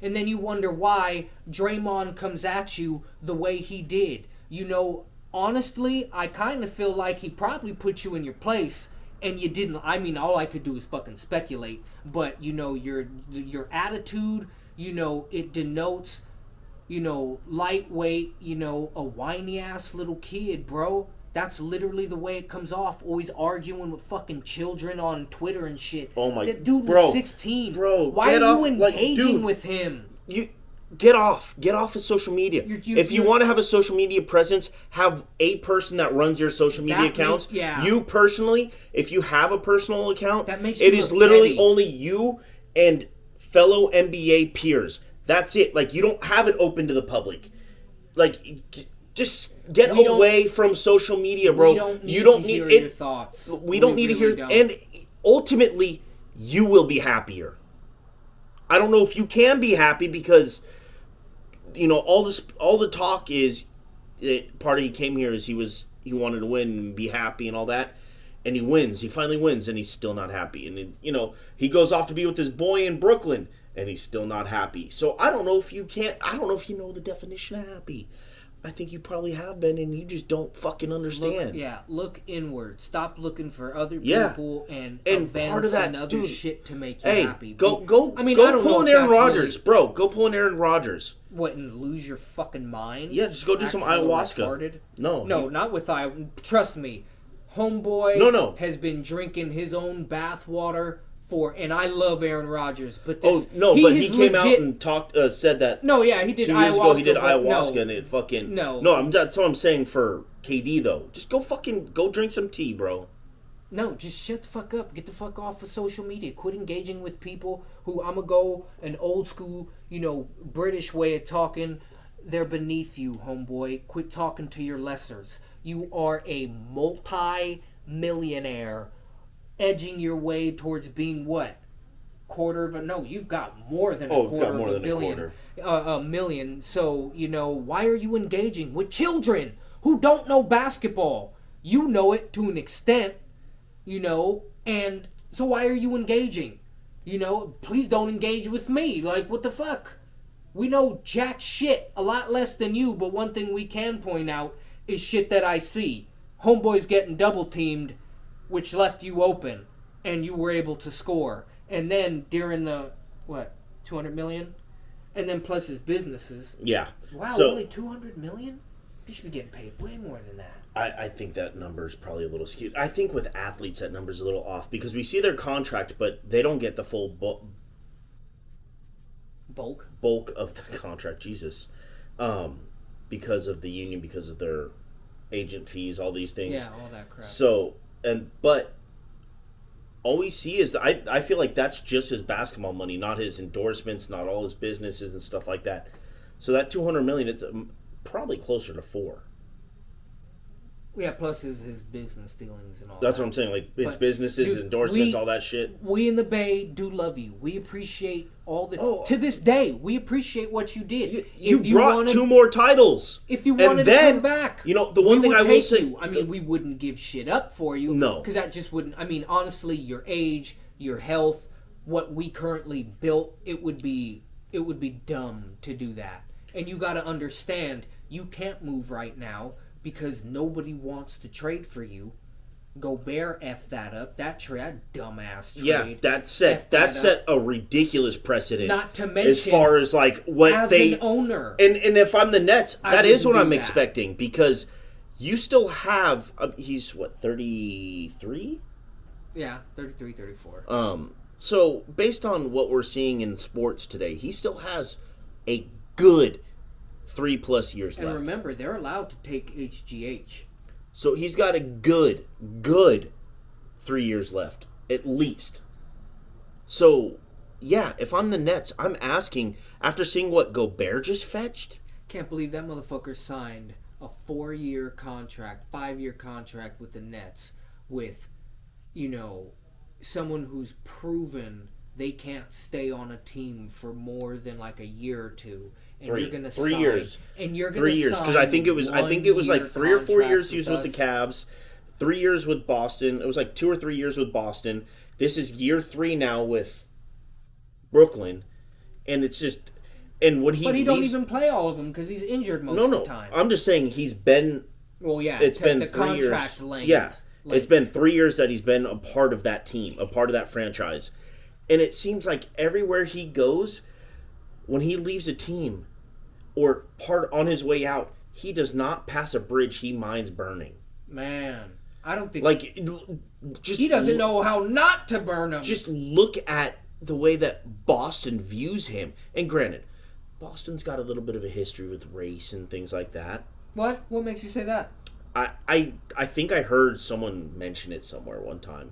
B: And then you wonder why Draymond comes at you the way he did. Honestly, I kind of feel like he probably put you in your place, and you didn't. I mean, all I could do is fucking speculate. But, your attitude, it denotes... lightweight, a whiny-ass little kid, bro. That's literally the way it comes off. Always arguing with fucking children on Twitter and shit.
A: Oh my...
B: That dude was 16.
A: Bro,
B: why are you engaging with him?
A: You... Get off of social media. If you want to have a social media presence, have a person that runs your social media accounts. You personally, if you have a personal account, it is literally only you and fellow NBA peers. That's it. Like, you don't have it open to the public. Like, just get away from social media, bro.
B: You don't need your thoughts.
A: We don't need to hear. And ultimately, you will be happier. I don't know if you can be happy because, all the talk is that part of he came here is he wanted to win and be happy and all that. and he wins. He finally wins, and he's still not happy. And then, he goes off to be with his boy in Brooklyn, and he's still not happy. So I don't know if you know the definition of happy. I think you probably have been, and you just don't fucking understand.
B: Look inward. Stop looking for other people and
A: part of that,
B: and other shit to make you happy.
A: Go pull an Aaron Rodgers, bro. Go pull an Aaron Rodgers.
B: What, and lose your fucking mind?
A: Yeah, just go do some ayahuasca.
B: No, not with trust me. Homeboy has been drinking his own bathwater and I love Aaron Rodgers, but
A: he came out and said that.
B: No, yeah, he did
A: 2
B: ayahuasca.
A: Years ago, he did ayahuasca, and it fucking that's what I'm saying for KD though. Just go drink some tea, bro.
B: No, just shut the fuck up. Get the fuck off of social media. Quit engaging with people who I'm gonna go an old school, British way of talking. They're beneath you, homeboy. Quit talking to your lessers. You are a multi-millionaire. Edging your way towards being what? You've got more than a quarter of a billion. A million. So, why are you engaging with children who don't know basketball? You know it to an extent, and so why are you engaging? Please don't engage with me. Like, what the fuck? We know jack shit, a lot less than you, but one thing we can point out is shit that I see. Homeboy's getting double teamed, which left you open, and you were able to score. And then during the, 200 million? And then plus his businesses.
A: Yeah.
B: Wow, only 200 million? You should be getting paid way more than that.
A: I think that number is probably a little skewed. I think with athletes that number's a little off, because we see their contract, but they don't get the full bulk of the contract. Jesus. Because of the union, because of their agent fees, all these things.
B: Yeah, all that crap.
A: So, but all we see is I feel like that's just his basketball money, not his endorsements, not all his businesses and stuff like that. So that $200 million, it's probably closer to $4 million.
B: Yeah, plus his business dealings and all
A: That's
B: that.
A: what I'm saying, like his businesses, endorsements, all that shit.
B: We in the Bay do love you. We appreciate all the... to this day, we appreciate what you did.
A: You brought 2 more titles.
B: If you wanted to come back,
A: the one thing I will say...
B: we wouldn't give shit up for you.
A: No.
B: Because that just wouldn't... honestly, your age, your health, what we currently built, it would be dumb to do that. And you got to understand, you can't move right now because nobody wants to trade for you. Gobert F that up. That dumbass trade.
A: Yeah, that set a ridiculous precedent.
B: Not to mention,
A: as far as like what
B: as
A: an
B: owner.
A: And if I'm the Nets, that is what I'm expecting, because you still have he's 33?
B: Yeah, 33, 34.
A: So based on what we're seeing in sports today, he still has a good 3+ years left.
B: And remember, they're allowed to take HGH.
A: So he's got a good 3 years left, at least. So, yeah, if I'm the Nets, I'm asking, after seeing what Gobert just fetched...
B: Can't believe that motherfucker signed a 4-year contract, 5-year contract with the Nets with, someone who's proven they can't stay on a team for more than like a year or two. And you're gonna
A: 3 years.
B: And you're going
A: 3 years, because I think it was like 3 or 4 years he was with the Cavs, 3 years with Boston. It was like 2 or 3 years with Boston. This is year 3 now with Brooklyn, and it's just when he.
B: But he don't even play all of them because he's injured most of the time.
A: I'm just saying he's been.
B: Well, yeah,
A: it's been
B: the
A: 3 years.
B: Contract length.
A: Yeah, it's been 3 years that he's been a part of that team, a part of that franchise, and it seems like everywhere he goes, when he leaves a team or part on his way out, he does not pass a bridge he minds burning.
B: Man, I don't think
A: just
B: he doesn't know how not to burn them.
A: Just look at the way that Boston views him. And granted, Boston's got a little bit of a history with race and things like that.
B: What? What makes you say that?
A: I think I heard someone mention it somewhere one time.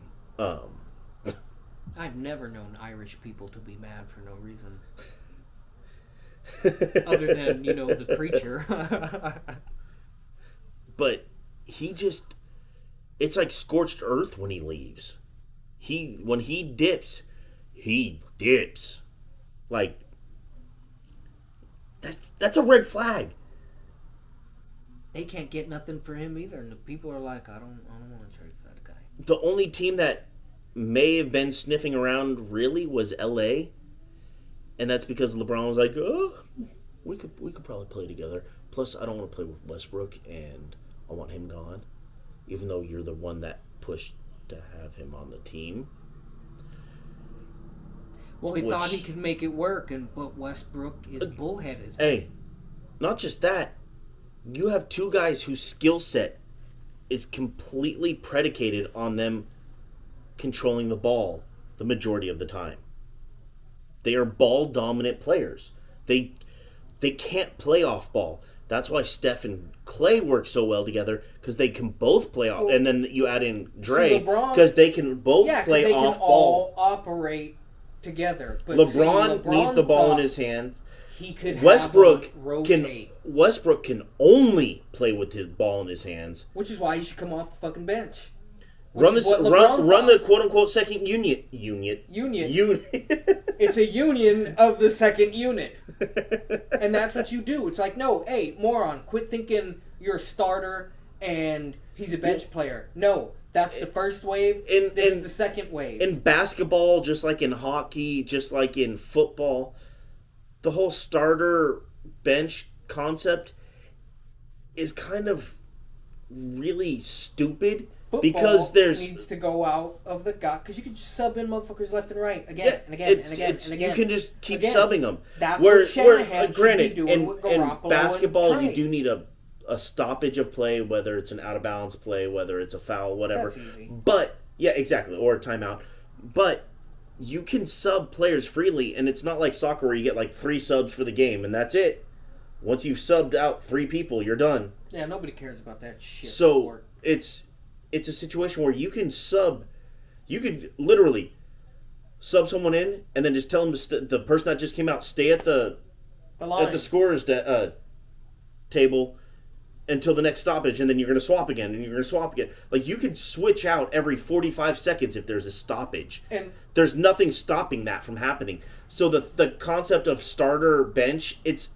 B: I've never known Irish people to be mad for no reason. Other than, the creature.
A: But he just... It's like scorched earth when he leaves. When he dips, he dips. Like, that's a red flag.
B: They can't get nothing for him either, and the people are like, I don't want to trade for that guy.
A: the only team that may have been sniffing around really was LA, and that's because LeBron was like, "Oh, we could probably play together. Plus, I don't want to play with Westbrook, and I want him gone, even though you're the one that pushed to have him on the team."
B: Well, he thought he could make it work, but Westbrook is bullheaded.
A: Hey, not just that. You have two guys whose skill set is completely predicated on them controlling the ball the majority of the time. They are ball-dominant players. They can't play off ball. That's why Steph and Clay work so well together, because they can both play off. And then you add in Dre, because they can both play off ball.
B: All operate together. But
A: LeBron needs the ball in his hands.
B: He could
A: Westbrook
B: rotate.
A: Westbrook can only play with his ball in his hands,
B: which is why he should come off the fucking bench.
A: Run the quote unquote second unit.
B: It's a union of the second unit, and that's what you do. It's like, no, hey, moron, quit thinking you're a starter and he's a bench player. No, that's the first wave. This is the second wave.
A: In basketball, just like in hockey, just like in football, the whole starter bench concept is kind of really stupid.
B: Football
A: because
B: needs to go out of the gut, because you can just sub in motherfuckers left and right again and again and again and again.
A: You can just keep subbing them.
B: That's what Shanahan should be doing with Garoppolo.
A: In basketball, you do need a stoppage of play, whether it's an out of bounds play, whether it's a foul, whatever.
B: That's easy.
A: But yeah, exactly, or a timeout. But you can sub players freely, and it's not like soccer where you get like 3 subs for the game and that's it. Once you've subbed out 3 people, you're done.
B: Yeah, nobody cares about that shit.
A: So
B: sport.
A: It's a situation where you can literally sub someone in and then just tell them the person that just came out stay at the scorer's table until the next stoppage, and then you're going to swap again, and you're going to swap again. Like, you could switch out every 45 seconds if there's a stoppage. And there's nothing stopping that from happening. So the concept of starter bench, it's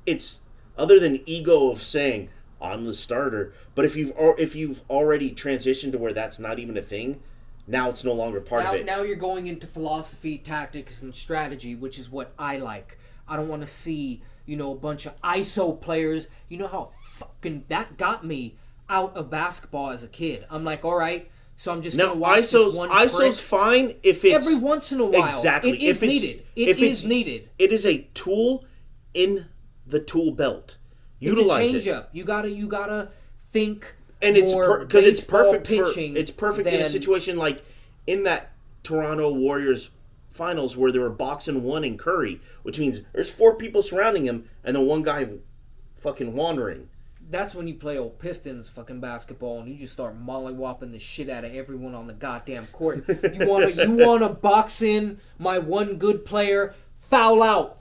A: other than ego of saying, I'm the starter. But if you've already transitioned to where that's not even a thing, now it's no longer part of it.
B: Now you're going into philosophy, tactics, and strategy, which is what I like. I don't want to see, a bunch of ISO players. You know how fucking that got me out of basketball as a kid. I'm like, all right, so I'm just going to watch this one
A: ISO's
B: prick.
A: Fine if it's...
B: Every once in a while.
A: Exactly.
B: It is needed. It is needed.
A: It is a tool in the tool belt. Utilize
B: it's a change-up. You gotta think.
A: And it's because it's perfect
B: pitching.
A: It's perfect in a situation like in that Toronto Warriors finals where they were boxing one in Curry, which means there's 4 people surrounding him and then one guy fucking wandering.
B: That's when you play old Pistons fucking basketball and you just start mollywopping the shit out of everyone on the goddamn court. You wanna box in my one good player, foul out,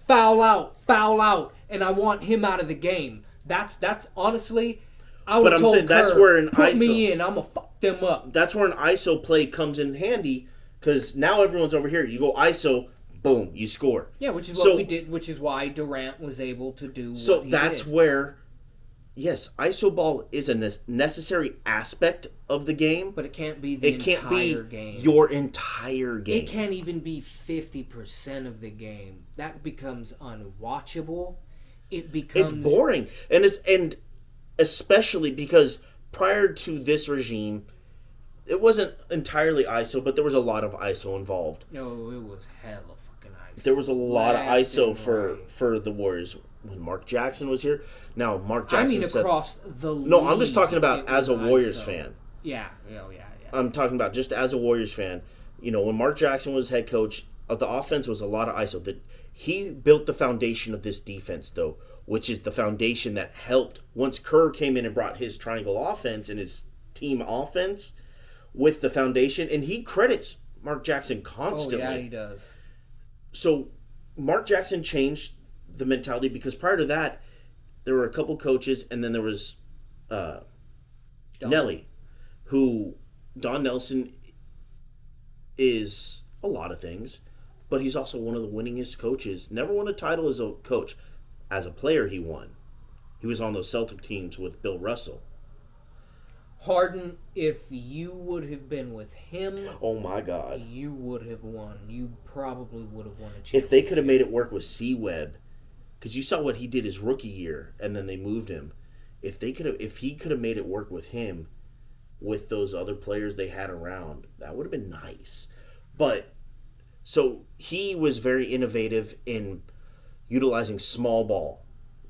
B: and I want him out of the game. That's honestly, I would have told Kerr,
A: that's where an
B: put
A: ISO,
B: me in, I'm gonna fuck them up.
A: That's where an ISO play comes in handy, because now everyone's over here. You go ISO, boom, you score.
B: Yeah, which is what we did, which is why Durant was able to do what he
A: that's
B: did.
A: Where, yes, ISO ball is a necessary aspect of the game.
B: But it can't be the entire game.
A: Your entire game.
B: It can't even be 50% of the game. That becomes unwatchable. It's
A: boring, and especially because prior to this regime, it wasn't entirely ISO, but there was a lot of ISO involved.
B: No, it was hella fucking ISO.
A: There was a lot of ISO for the Warriors when Mark Jackson was here. Now Mark Jackson.
B: Across the league.
A: No, I'm just talking about as a Warriors fan.
B: Yeah.
A: I'm talking about just as a Warriors fan. When Mark Jackson was head coach, the offense was a lot of ISO. He built the foundation of this defense, though, which is the foundation that helped once Kerr came in and brought his triangle offense and his team offense with the foundation. And he credits Mark Jackson constantly.
B: Oh, yeah, he does.
A: So Mark Jackson changed the mentality because prior to that, there were a couple coaches, and then there was Nelly, who Don Nelson is a lot of things, but he's also one of the winningest coaches. Never won a title as a coach. As a player, he won. He was on those Celtic teams with Bill Russell.
B: Harden, if you would have been with him,
A: oh my God,
B: you would have won. You probably would have won a championship.
A: If they could have made it work with C-Webb, because you saw what he did his rookie year, and then they moved him. If he could have made it work with him, with those other players they had around, that would have been nice. But so he was very innovative in utilizing small ball,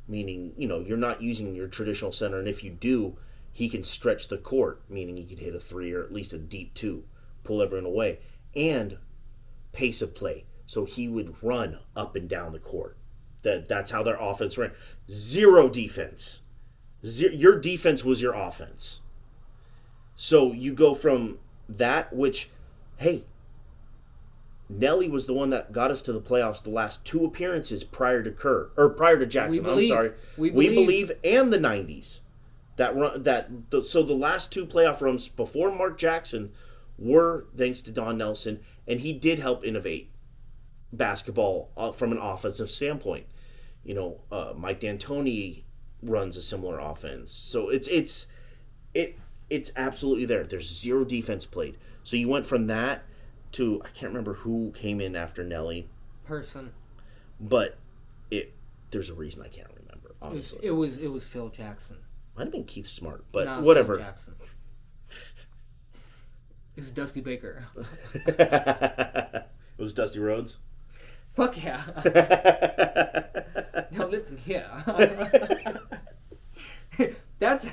A: meaning you're not using your traditional center, and if you do, he can stretch the court, meaning he can hit a 3 or at least a deep 2, pull everyone away, and pace of play. So he would run up and down the court. That's how their offense ran. Zero defense. Your defense was your offense. So you go from that, which, hey, Nelly was the one that got us to the playoffs the last 2 appearances prior to Jackson. I'm sorry. We believe, and the 90s. So the last 2 playoff runs before Mark Jackson were thanks to Don Nelson, and he did help innovate basketball from an offensive standpoint. Mike D'Antoni runs a similar offense, so it's absolutely there. There's zero defense played. So you went from that to, I can't remember who came in after Nelly.
B: Person.
A: But there's a reason I can't remember. Honestly,
B: it was Phil Jackson.
A: Might have been Keith Smart, but
B: no,
A: whatever.
B: Phil Jackson. It was Dusty Baker.
A: It was Dusty Rhodes.
B: Fuck yeah. Now listen here. That's,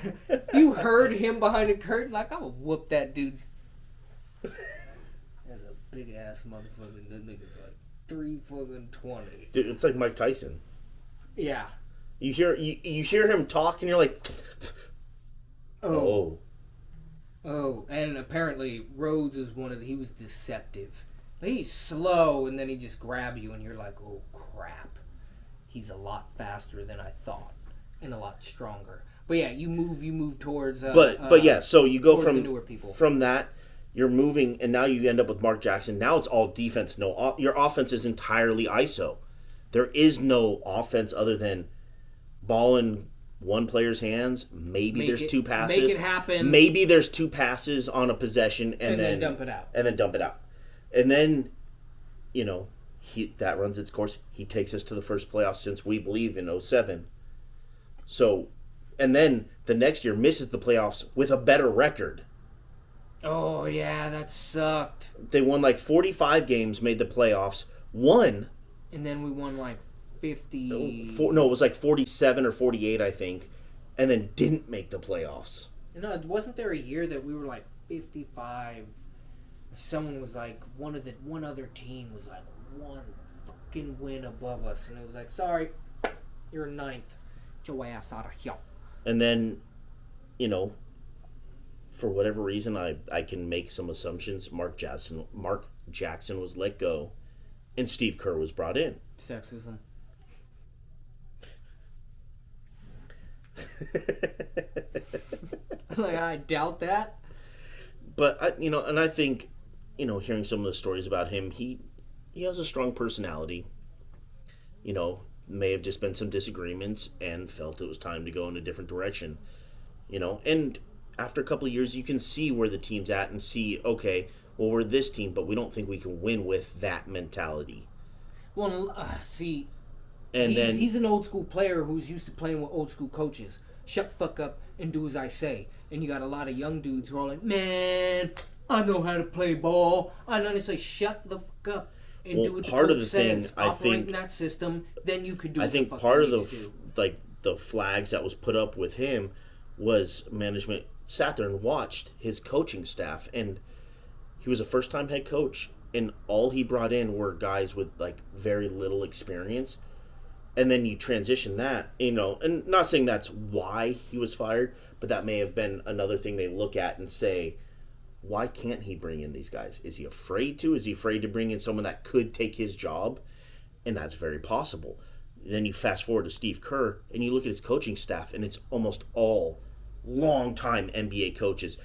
B: you heard him behind the curtain, like, I would whoop that dude. That's a big ass motherfucker. That nigga's like 3'20".
A: Dude, it's like Mike Tyson.
B: Yeah.
A: You hear him talk and you're like, oh,
B: and apparently Rhodes is he was deceptive. He's slow, and then he just grab you, and you're like, oh crap, he's a lot faster than I thought, and a lot stronger. But yeah, you move towards.
A: But yeah, so you go from that, you're moving, and now you end up with Mark Jackson. Now it's all defense. No, your offense is entirely ISO. There is no offense other than ball in one player's hands. Maybe there's 2 passes.
B: Make it happen.
A: Maybe there's 2 passes on a possession, and then
B: dump it out.
A: And then, that runs its course. He takes us to the first playoffs since we believe in 2007. So, and then the next year misses the playoffs with a better record.
B: Oh, yeah, that sucked.
A: They won like 45 games, made the playoffs, won.
B: And then we won like 50.
A: No, it was like 47 or 48, I think. And then didn't make the playoffs.
B: No, wasn't there a year that we were like 55? Someone was like, one other team was like 1 fucking win above us. And it was like, sorry, you're 9th. Get your ass out of here.
A: And then, for whatever reason, I can make some assumptions. Mark Jackson was let go, and Steve Kerr was brought in.
B: Sexism. Like, I doubt that.
A: But and I think, hearing some of the stories about him, he has a strong personality. May have just been some disagreements and felt it was time to go in a different direction. And after a couple of years, you can see where the team's at and see, okay, well, we're this team, but we don't think we can win with that mentality.
B: Well, see,
A: and
B: he's an old school player who's used to playing with old school coaches. Shut the fuck up and do as I say. And you got a lot of young dudes who are like, man, I know how to play ball. I know how to say, shut the fuck up and do what the coach says. Operate in that system, then you could do.
A: I think part of the flags that was put up with him was management sat there and watched his coaching staff, and he was a first-time head coach, and all he brought in were guys with like very little experience. And then you transition that, and not saying that's why he was fired, but that may have been another thing they look at and say, why can't he bring in these guys? Is he afraid to? Is he afraid to bring in someone that could take his job? And that's very possible. Then you fast forward to Steve Kerr, and you look at his coaching staff, and it's almost all long-time NBA coaches,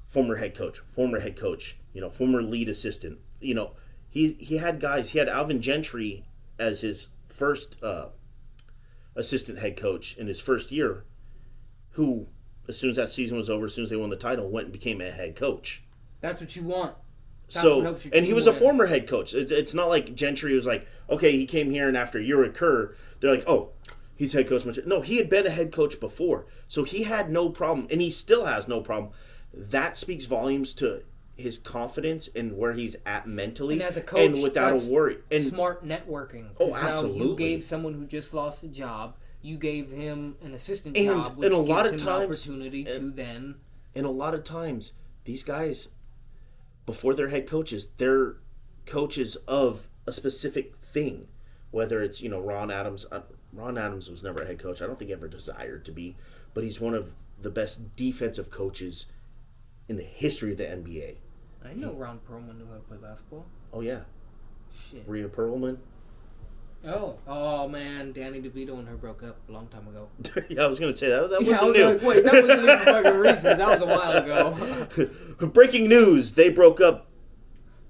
A: former head coach, former lead assistant. He had guys. He had Alvin Gentry as his first assistant head coach in his first year, who as soon as that season was over, as soon as they won the title, went and became a head coach.
B: That's what you want. That's
A: So,
B: what helps your
A: and he
B: team
A: was a
B: win.
A: former head coach. It's not like Gentry was like, okay, he came here and after a year with Kerr, they're like, oh, he's head coach. No, he had been a head coach before. So he had no problem, and he still has no problem. That speaks volumes to his confidence and where he's at mentally,
B: And as a coach,
A: and without
B: that's
A: a worry. And
B: smart networking.
A: Oh,
B: 'Cause now
A: absolutely.
B: you gave someone who just lost a job, you gave him an assistant
A: And-
B: job, which
A: and a
B: gives
A: lot of
B: him
A: times-
B: an opportunity to then.
A: And a lot of times, these guys, before they're head coaches, they're coaches of a specific thing. Whether it's, Ron Adams. Ron Adams was never a head coach. I don't think he ever desired to be. But he's one of the best defensive coaches in the history of the NBA.
B: I know Ron Perlman knew how to play basketball.
A: Oh, yeah.
B: Shit.
A: Rhea Perlman.
B: Oh man, Danny DeVito and her broke up a long time ago.
A: Yeah, I was going to say that. That
B: Yeah, I
A: wasn't
B: was
A: new.
B: like, wait, that wasn't even fucking recent. That was a while ago.
A: Breaking news. They broke up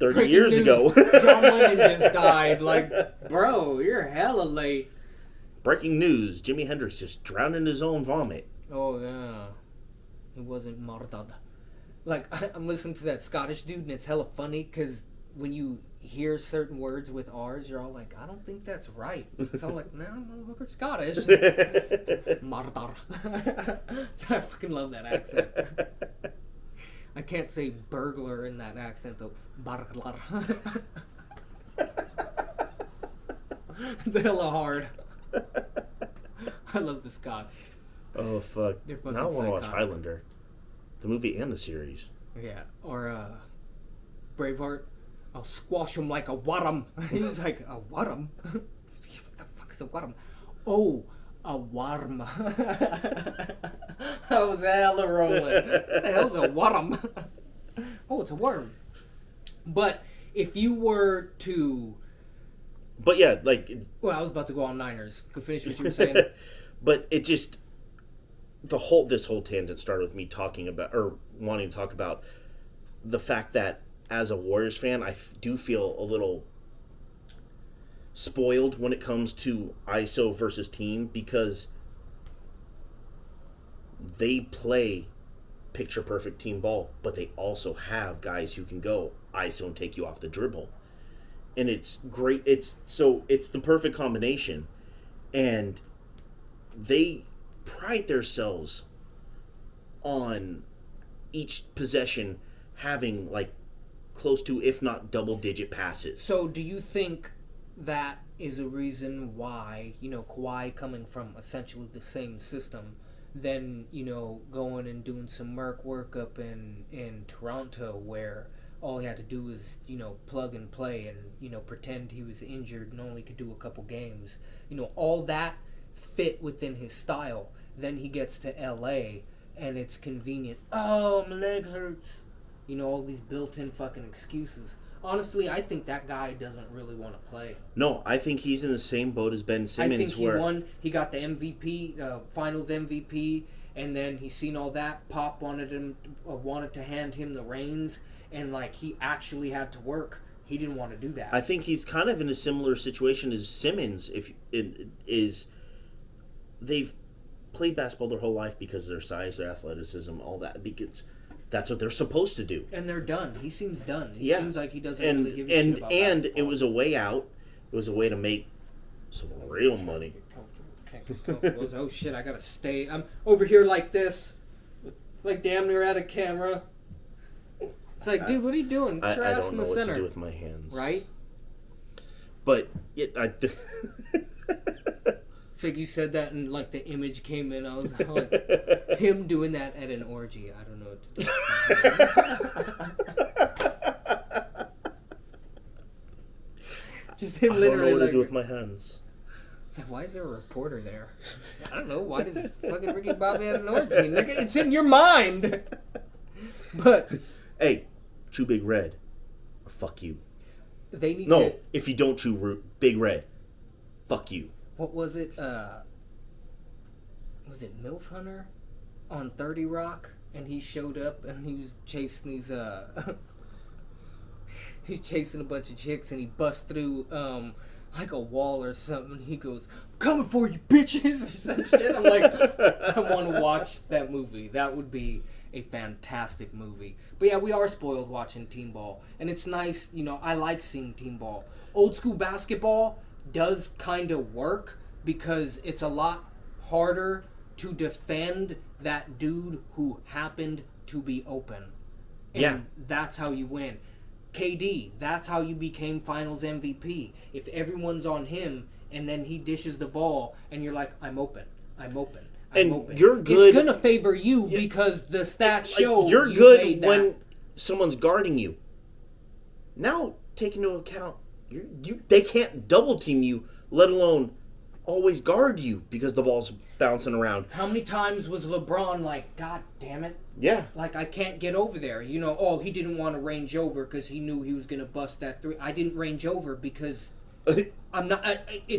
A: 30
B: Breaking
A: years
B: news,
A: ago.
B: John Lennon just died. Like, bro, you're hella late.
A: Breaking news. Jimi Hendrix just drowned in his own vomit.
B: Oh yeah, it wasn't murdered. Like I'm listening to that Scottish dude, and it's hella funny because when you hear certain words with R's, you're all like, I don't think that's right. So I'm like, no, motherfucker's Scottish. Murder. So I fucking love that accent. I can't say burglar in that accent though. Burglar. It's hella hard. I love the Scots.
A: Oh, fuck.
B: They're fucking
A: Now I want to watch
B: psychotic.
A: Highlander. The movie and the series.
B: Yeah, or Braveheart. I'll squash him like a warum. He was like, a warum? What the fuck is a warum? Oh, a worm. I was hella rolling. What the hell's a worm? Oh, it's a worm. But if you were to...
A: But yeah, like...
B: Well, I was about to go on Niners. Go finish what you were saying.
A: But it just... This whole tangent started with me talking about, or wanting to talk about the fact that as a Warriors fan, I do feel a little spoiled when it comes to ISO versus team because they play picture perfect team ball, but they also have guys who can go ISO and take you off the dribble. And it's great. It's the perfect combination. And they pride themselves on each possession having like close to, if not double digit passes.
B: So do you think that is a reason why, Kawhi coming from essentially the same system, then, going and doing some Merc work up in Toronto where all he had to do was, plug and play and, pretend he was injured and only could do a couple games. All that fit within his style. Then he gets to LA and it's convenient. Oh, my leg hurts. All these built-in fucking excuses. Honestly, I think that guy doesn't really want to play.
A: No, I think he's in the same boat as Ben Simmons.
B: I think he got the MVP, Finals MVP, and then he seen all that. Pop wanted to hand him the reins, and like he actually had to work. He didn't want to do that.
A: I think he's kind of in a similar situation as Simmons. They've played basketball their whole life because of their size, their athleticism, all that. Because that's what they're supposed to do.
B: And they're done. He seems done. He
A: Yeah.
B: seems like he doesn't really give a shit about
A: And
B: basketball.
A: it was a way out. It was a way to make some real money.
B: Oh shit! I gotta stay. I'm over here like this, like damn near out of camera. It's like, dude, what are you doing? Get your
A: I
B: ass
A: don't
B: in
A: know
B: the
A: what
B: center,
A: to do with my hands.
B: right?
A: But
B: It's like you said that, and like the image came in. I was like, him doing that at an orgy. I don't know what to do. Just him
A: I don't
B: literally
A: know what
B: like.
A: to do with my hands.
B: It's like, why is there a reporter there? I don't know. Why does fucking Ricky Bobby at an orgy? Nigga, it's in your mind. But
A: Hey, chew Big Red, or fuck you.
B: they need
A: No,
B: to.
A: if you don't chew Big Red, fuck you.
B: What was it? Was it MILF Hunter on 30 Rock? And he showed up and he was chasing these he's chasing a bunch of chicks and he busts through like a wall or something. He goes, "Coming for you, bitches!" or some shit. I'm like, I want to watch that movie. That would be a fantastic movie. But yeah, we are spoiled watching team ball, and it's nice. I like seeing team ball. Old school basketball does kind of work because it's a lot harder to defend that dude who happened to be open. And that's how you win. KD, that's how you became Finals MVP. If everyone's on him and then he dishes the ball and you're like, I'm open.
A: You're good.
B: It's going to favor you because the stats show
A: you're good when someone's guarding you. Now, take into account, they can't double team you, let alone always guard you because the ball's bouncing around.
B: How many times was LeBron like, God damn it?
A: Yeah.
B: Like, I can't get over there. He didn't want to range over because he knew he was going to bust that three. I didn't range over because I'm not...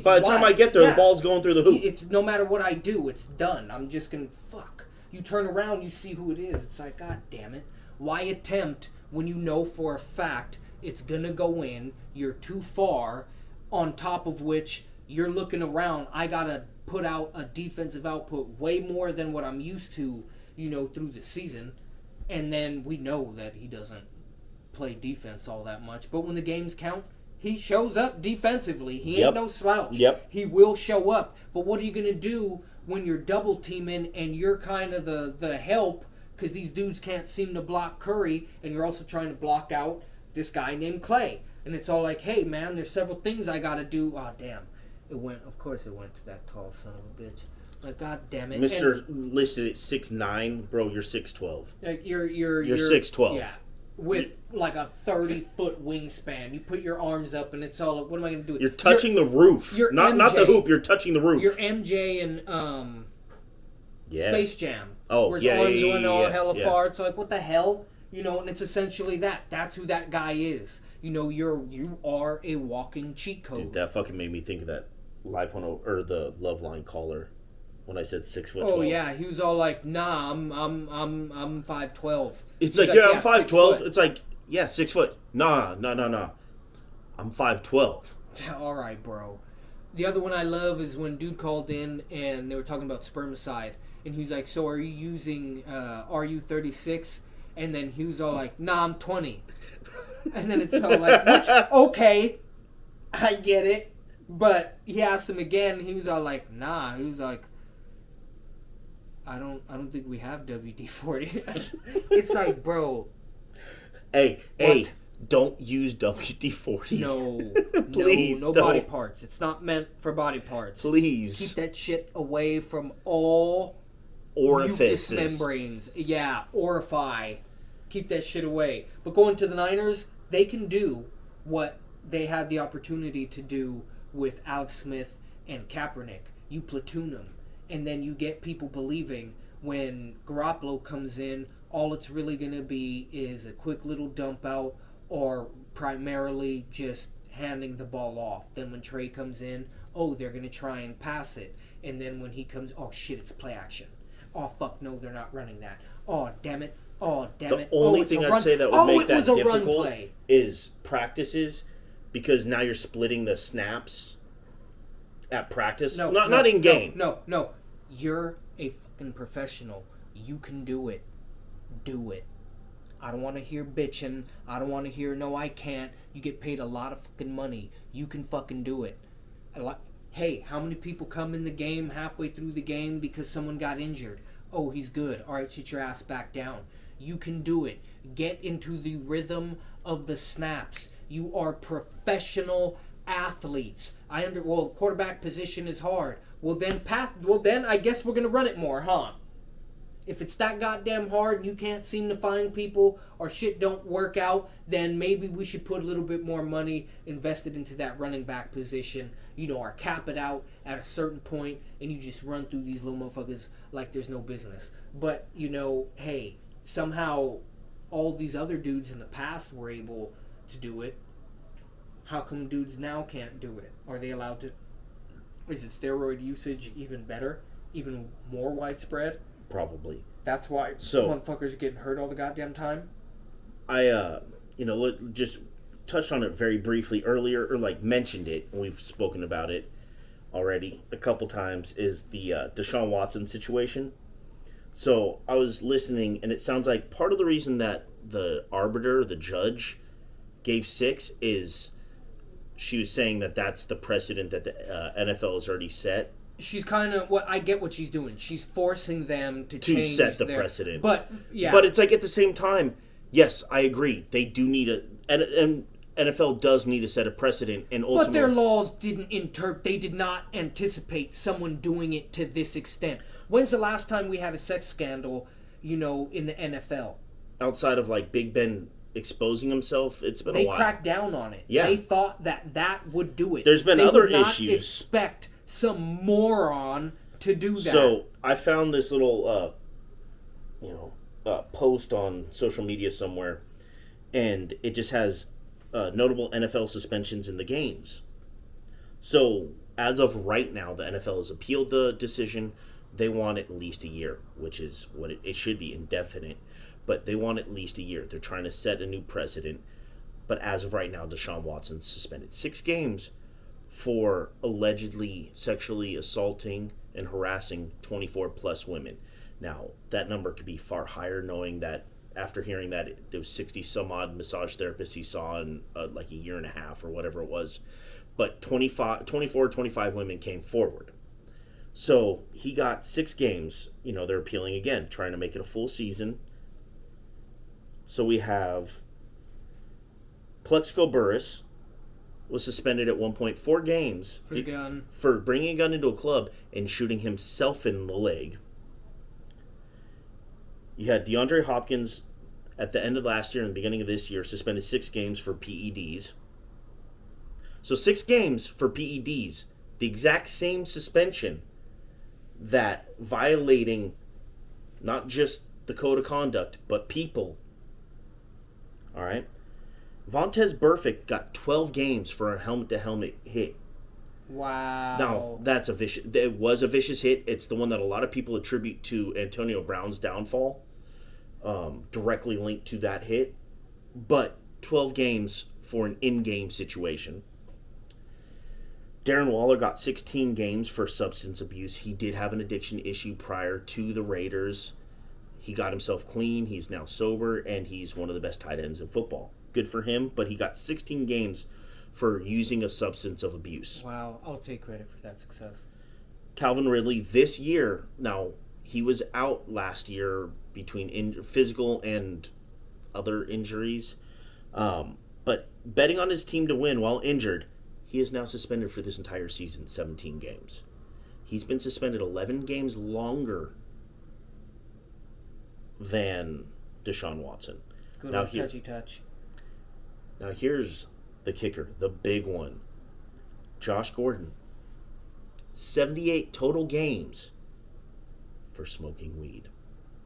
A: By the time I get there, the ball's going through the hoop.
B: It's no matter what I do, it's done. I'm just going to... Fuck. You turn around, you see who it is. It's like, God damn it. Why attempt when you know for a fact it's going to go in, you're too far, on top of which you're looking around, I got to put out a defensive output way more than what I'm used to, through the season. And then we know that he doesn't play defense all that much. But when the games count, he shows up defensively. He ain't no slouch.
A: Yep.
B: He will show up. But what are you going to do when you're double teaming and you're kind of the help because these dudes can't seem to block Curry and you're also trying to block out this guy named Clay? And it's all like, hey, man, there's several things I got to do. Oh, damn. Of course it went to that tall son of a bitch. Like, God damn it.
A: Mr. listed at 6'9", bro, you're 6'12".
B: You're
A: 6'12".
B: Yeah. With like a 30-foot wingspan. You put your arms up and it's all like, what am I going to do?
A: You're touching the roof. Not the hoop, you're touching the roof.
B: You're MJ and Space Jam.
A: Oh,
B: where his arms went all hella far. It's like, what the hell? And it's essentially that. That's who that guy is. You are a walking cheat code.
A: Dude, that fucking made me think of that Live 10 or the Love Line caller when I said 6'12".
B: Oh yeah, he was all like, "Nah, I'm 5'12".
A: It's like, yeah, I'm 5'12". It's like, yeah, 6 foot. Nah. I'm 5'12".
B: All right, bro. The other one I love is when dude called in and they were talking about spermicide, and he was like, "So are you using RU36?" And then he was all like, "Nah, I'm 20." And then it's all like, okay, I get it. But he asked him again, and he was all like, "Nah." He was like, I don't think we have WD-40. It's like, bro.
A: Hey, don't use WD-40.
B: No.
A: Please,
B: no body parts. It's not meant for body parts.
A: Please.
B: Keep that shit away from all
A: orifices.
B: Mucous membranes. Yeah, orify. Keep that shit away. But going to the Niners, they can do what they had the opportunity to do with Alex Smith and Kaepernick. You platoon them. And then you get people believing when Garoppolo comes in, all it's really going to be is a quick little dump out or primarily just handing the ball off. Then when Trey comes in, they're going to try and pass it. And then when he comes, oh shit, it's play action. Oh fuck, no, they're not running that. Oh damn it. The
A: only thing I'd say that would make that difficult is practices, because now you're splitting the snaps at practice. Not in game.
B: No. You're a fucking professional. You can do it. Do it. I don't want to hear bitching. I don't want to hear, no, I can't. You get paid a lot of fucking money. You can fucking do it. Hey, how many people come in the game halfway through the game because someone got injured? Oh, he's good. All right, sit your ass back down. You can do it. Get into the rhythm of the snaps. You are professional athletes. Quarterback position is hard. Well then I guess we're gonna run it more, huh? If it's that goddamn hard and you can't seem to find people or shit don't work out, then maybe we should put a little bit more money invested into that running back position. Or cap it out at a certain point and you just run through these little motherfuckers like there's no business. But hey, somehow all these other dudes in the past were able to do it. How come dudes now can't do it? Are they allowed to? Is it steroid usage even better? Even more widespread?
A: Probably.
B: That's why motherfuckers are getting hurt all the goddamn time?
A: I, just touched on it very briefly earlier, or like mentioned it, and we've spoken about it already a couple times, is the Deshaun Watson situation. So I was listening, and it sounds like part of the reason that the arbiter, the judge, gave 6 is she was saying that that's the precedent that the NFL has already set.
B: She's kind of I get what she's doing. She's forcing them to change
A: set the precedent.
B: But yeah,
A: but it's like at the same time, yes, I agree. They do need and NFL does need to set a precedent, and ultimately,
B: but their laws they did not anticipate someone doing it to this extent. When's the last time we had a sex scandal, in the NFL?
A: Outside of like Big Ben exposing himself, it's been a while.
B: They cracked down on it.
A: Yeah.
B: They thought that would do it.
A: There's been other issues.
B: They would not expect some moron to do that.
A: So I found this little, post on social media somewhere, and it just has notable NFL suspensions in the games. So as of right now, the NFL has appealed the decision. They want at least a year, which is what it should be, indefinite. But they want at least a year. They're trying to set a new precedent. But as of right now, Deshaun Watson suspended 6 games for allegedly sexually assaulting and harassing 24-plus women. Now, that number could be far higher, knowing that after hearing that there was 60-some-odd massage therapists he saw in like a year and a half or whatever it was. But 24 or 25 women came forward. So he got 6 games. They're appealing again, trying to make it a full season. So we have Plexico Burress was suspended at 1.4 games for bringing a gun into a club and shooting himself in the leg. You had DeAndre Hopkins at the end of last year and the beginning of this year suspended 6 games for PEDs. So 6 games for PEDs, the exact same suspension that violating not just the code of conduct, but people. All right? Vontaze Burfict got 12 games for a helmet-to-helmet hit.
B: Wow.
A: Now, it was a vicious hit. It's the one that a lot of people attribute to Antonio Brown's downfall, directly linked to that hit. But 12 games for an in-game situation. Darren Waller got 16 games for substance abuse. He did have an addiction issue prior to the Raiders. He got himself clean. He's now sober, and he's one of the best tight ends in football. Good for him, but he got 16 games for using a substance of abuse.
B: Wow, I'll take credit for that success.
A: Calvin Ridley this year, now he was out last year between physical and other injuries, but betting on his team to win while injured, he is now suspended for this entire season, 17 games. He's been suspended 11 games longer than Deshaun Watson.
B: Good old touchy touch.
A: Now here's the kicker, the big one. Josh Gordon, 78 total games for smoking weed.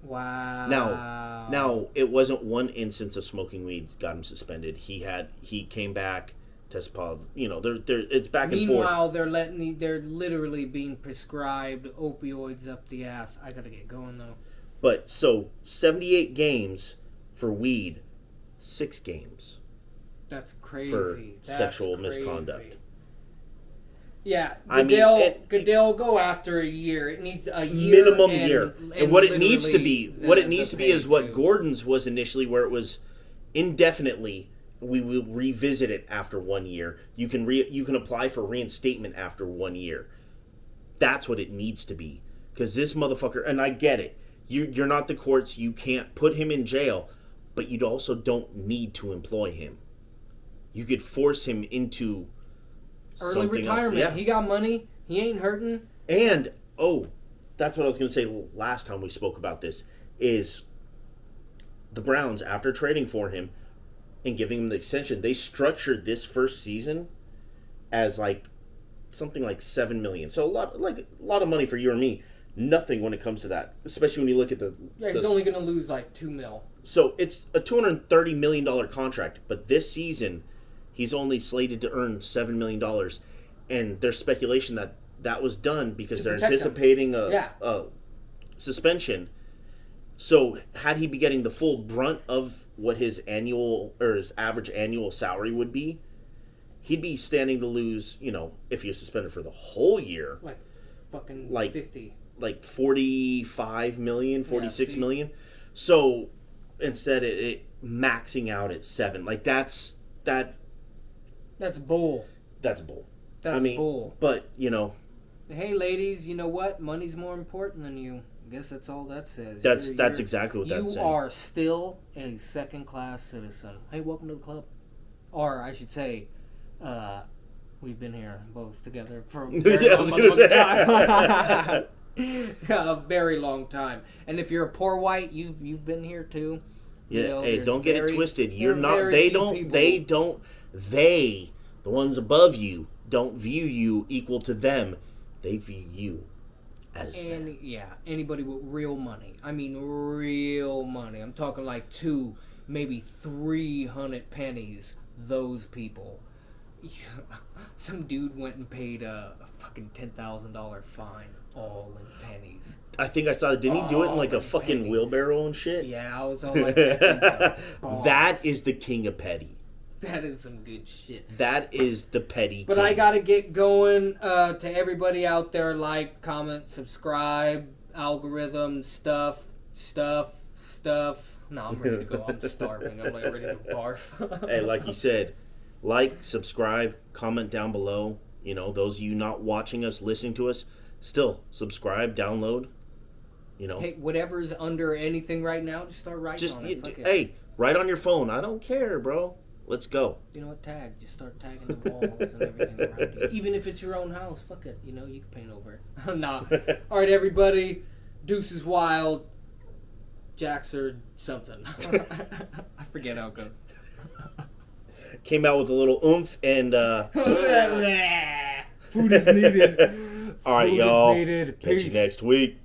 B: Wow.
A: Now it wasn't one instance of smoking weed got him suspended. He came back. Tespov, it's back and forth.
B: Meanwhile, they're literally being prescribed opioids up the ass. I gotta get going though.
A: But so 78 games for weed, 6 games.
B: That's crazy.
A: For sexual misconduct.
B: Yeah, Goodell, go after a year. It needs a year,
A: minimum year. And what it needs to be, is what Gordon's was initially, where it was indefinitely. We will revisit it after 1 year. You can apply for reinstatement after 1 year. That's what it needs to be. Because this motherfucker, and I get it, you're not the courts. You can't put him in jail, but you also don't need to employ him. You could force him into
B: early retirement.
A: Yeah.
B: He got money. He ain't hurting.
A: And that's what I was going to say last time we spoke about this. Is the Browns, after trading for him and giving him the extension, they structured this first season as like something like $7 million. So a lot of money for you or me. Nothing when it comes to that, especially when you look at the.
B: Yeah, he's only going to lose like $2 million.
A: So it's a $230 million contract, but this season he's only slated to earn $7 million, and there's speculation that was done because they're anticipating a suspension. So had he be getting the full brunt of what his annual or his average annual salary would be, he'd be standing to lose, if he was suspended for the whole year.
B: Like fucking 50.
A: Like 45 million, 46 million. So instead it maxing out at 7. Like that's
B: bull.
A: That's bull.
B: That's bull.
A: But,
B: hey ladies, you know what? Money's more important than you. I guess that's all that says.
A: That's exactly what that's saying.
B: You are still a second-class citizen. Hey, welcome to the club. Or I should say, we've been here both together for a very long time. A very long time. And if you're a poor white, you've been here too.
A: Yeah. Hey, don't get it twisted. You're not. The ones above you, don't view you equal to them. They view you as them.
B: Yeah, anybody with real money. I mean, real money. I'm talking like 2, maybe 300 pennies. Those people. Some dude went and paid a fucking $10,000 fine, all in pennies.
A: I think I saw it. Didn't he do it in like a fucking pennies. Wheelbarrow and shit?
B: Yeah, I was all like that.
A: That is the king of petty.
B: That is some good shit.
A: That is the petty
B: But
A: king.
B: I gotta get going. To everybody out there, like, comment, subscribe, algorithm, stuff. No, I'm ready to go. I'm starving. I'm like ready to barf.
A: Hey, like you said, like, subscribe, comment down below. Those of you not watching us, listening to us, still subscribe, download.
B: Hey, whatever's under anything right now, just start writing on it.
A: Hey, write on your phone. I don't care, bro. Let's go.
B: You know what? Tag. Just start tagging the walls and everything around you. Even if it's your own house, fuck it. You can paint over it. Nah. All right, everybody. Deuces Wild. Jacks or something. I forget how it goes.
A: Came out with a little oomph and
B: food is needed.
A: All right, y'all.
B: Catch
A: you next week.